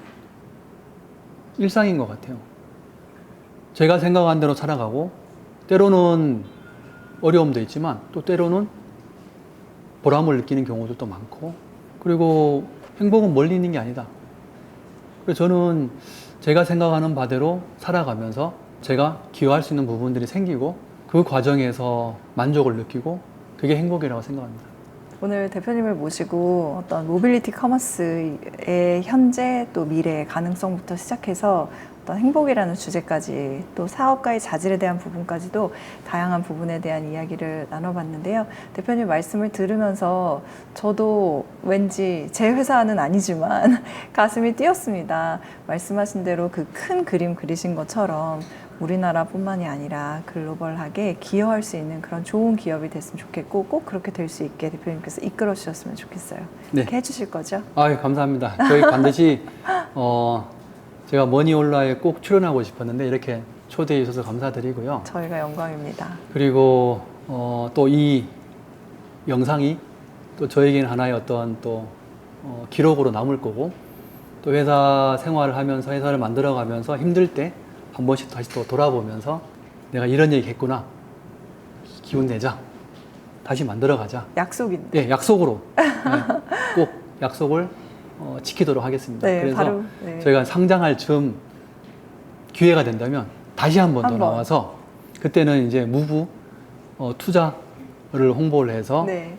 일상인 것 같아요. 제가 생각한 대로 살아가고, 때로는 어려움도 있지만 또 때로는 보람을 느끼는 경우도 많고, 그리고 행복은 멀리 있는 게 아니다. 그래서 저는 제가 생각하는 바대로 살아가면서 제가 기여할 수 있는 부분들이 생기고 그 과정에서 만족을 느끼고 그게 행복이라고 생각합니다. 오늘 대표님을 모시고 어떤 모빌리티 커머스의 현재 또 미래의 가능성부터 시작해서 어떤 행복이라는 주제까지 또 사업가의 자질에 대한 부분까지도 다양한 부분에 대한 이야기를 나눠봤는데요. 대표님 말씀을 들으면서 저도 왠지 제 회사는 아니지만 가슴이 뛰었습니다. 말씀하신 대로 그 큰 그림 그리신 것처럼 우리나라뿐만이 아니라 글로벌하게 기여할 수 있는 그런 좋은 기업이 됐으면 좋겠고 꼭 그렇게 될 수 있게 대표님께서 이끌어 주셨으면 좋겠어요. 네. 이렇게 해주실 거죠? 아유, 감사합니다. 저희 반드시 제가 머니올라에 꼭 출연하고 싶었는데 이렇게 초대해 주셔서 감사드리고요. 저희가 영광입니다. 그리고 또 이 영상이 또 저에게는 하나의 어떤 또 기록으로 남을 거고 또 회사 생활을 하면서 회사를 만들어가면서 힘들 때 한 번씩 다시 또 돌아보면서 내가 이런 얘기 했구나. 기운 내자. 다시 만들어가자. 약속인데. 네, 약속으로. 네, 꼭 약속을 지키도록 하겠습니다. 네, 그래서 바로, 네. 저희가 상장할 즈음 기회가 된다면 다시 한 번 더 나와서 그때는 이제 무부 투자를 홍보를 해서 네.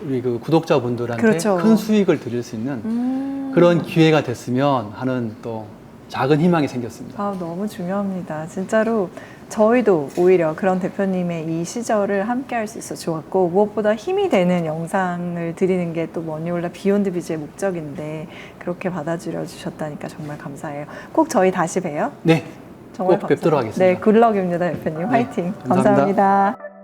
우리 그 구독자분들한테 그렇죠. 큰 수익을 드릴 수 있는 그런 기회가 됐으면 하는 또 작은 희망이 생겼습니다. 아, 너무 중요합니다. 진짜로 저희도 오히려 그런 대표님의 이 시절을 함께 할 수 있어 좋았고 무엇보다 힘이 되는 영상을 드리는 게 또 머니올라 비욘드 비즈의 목적인데 그렇게 받아들여 주셨다니까 정말 감사해요. 꼭 저희 다시 봬요. 네, 정말 꼭 뵙도록 감사합니다. 하겠습니다. 네, 굿럭입니다, 대표님. 화이팅. 감사합니다. 감사합니다.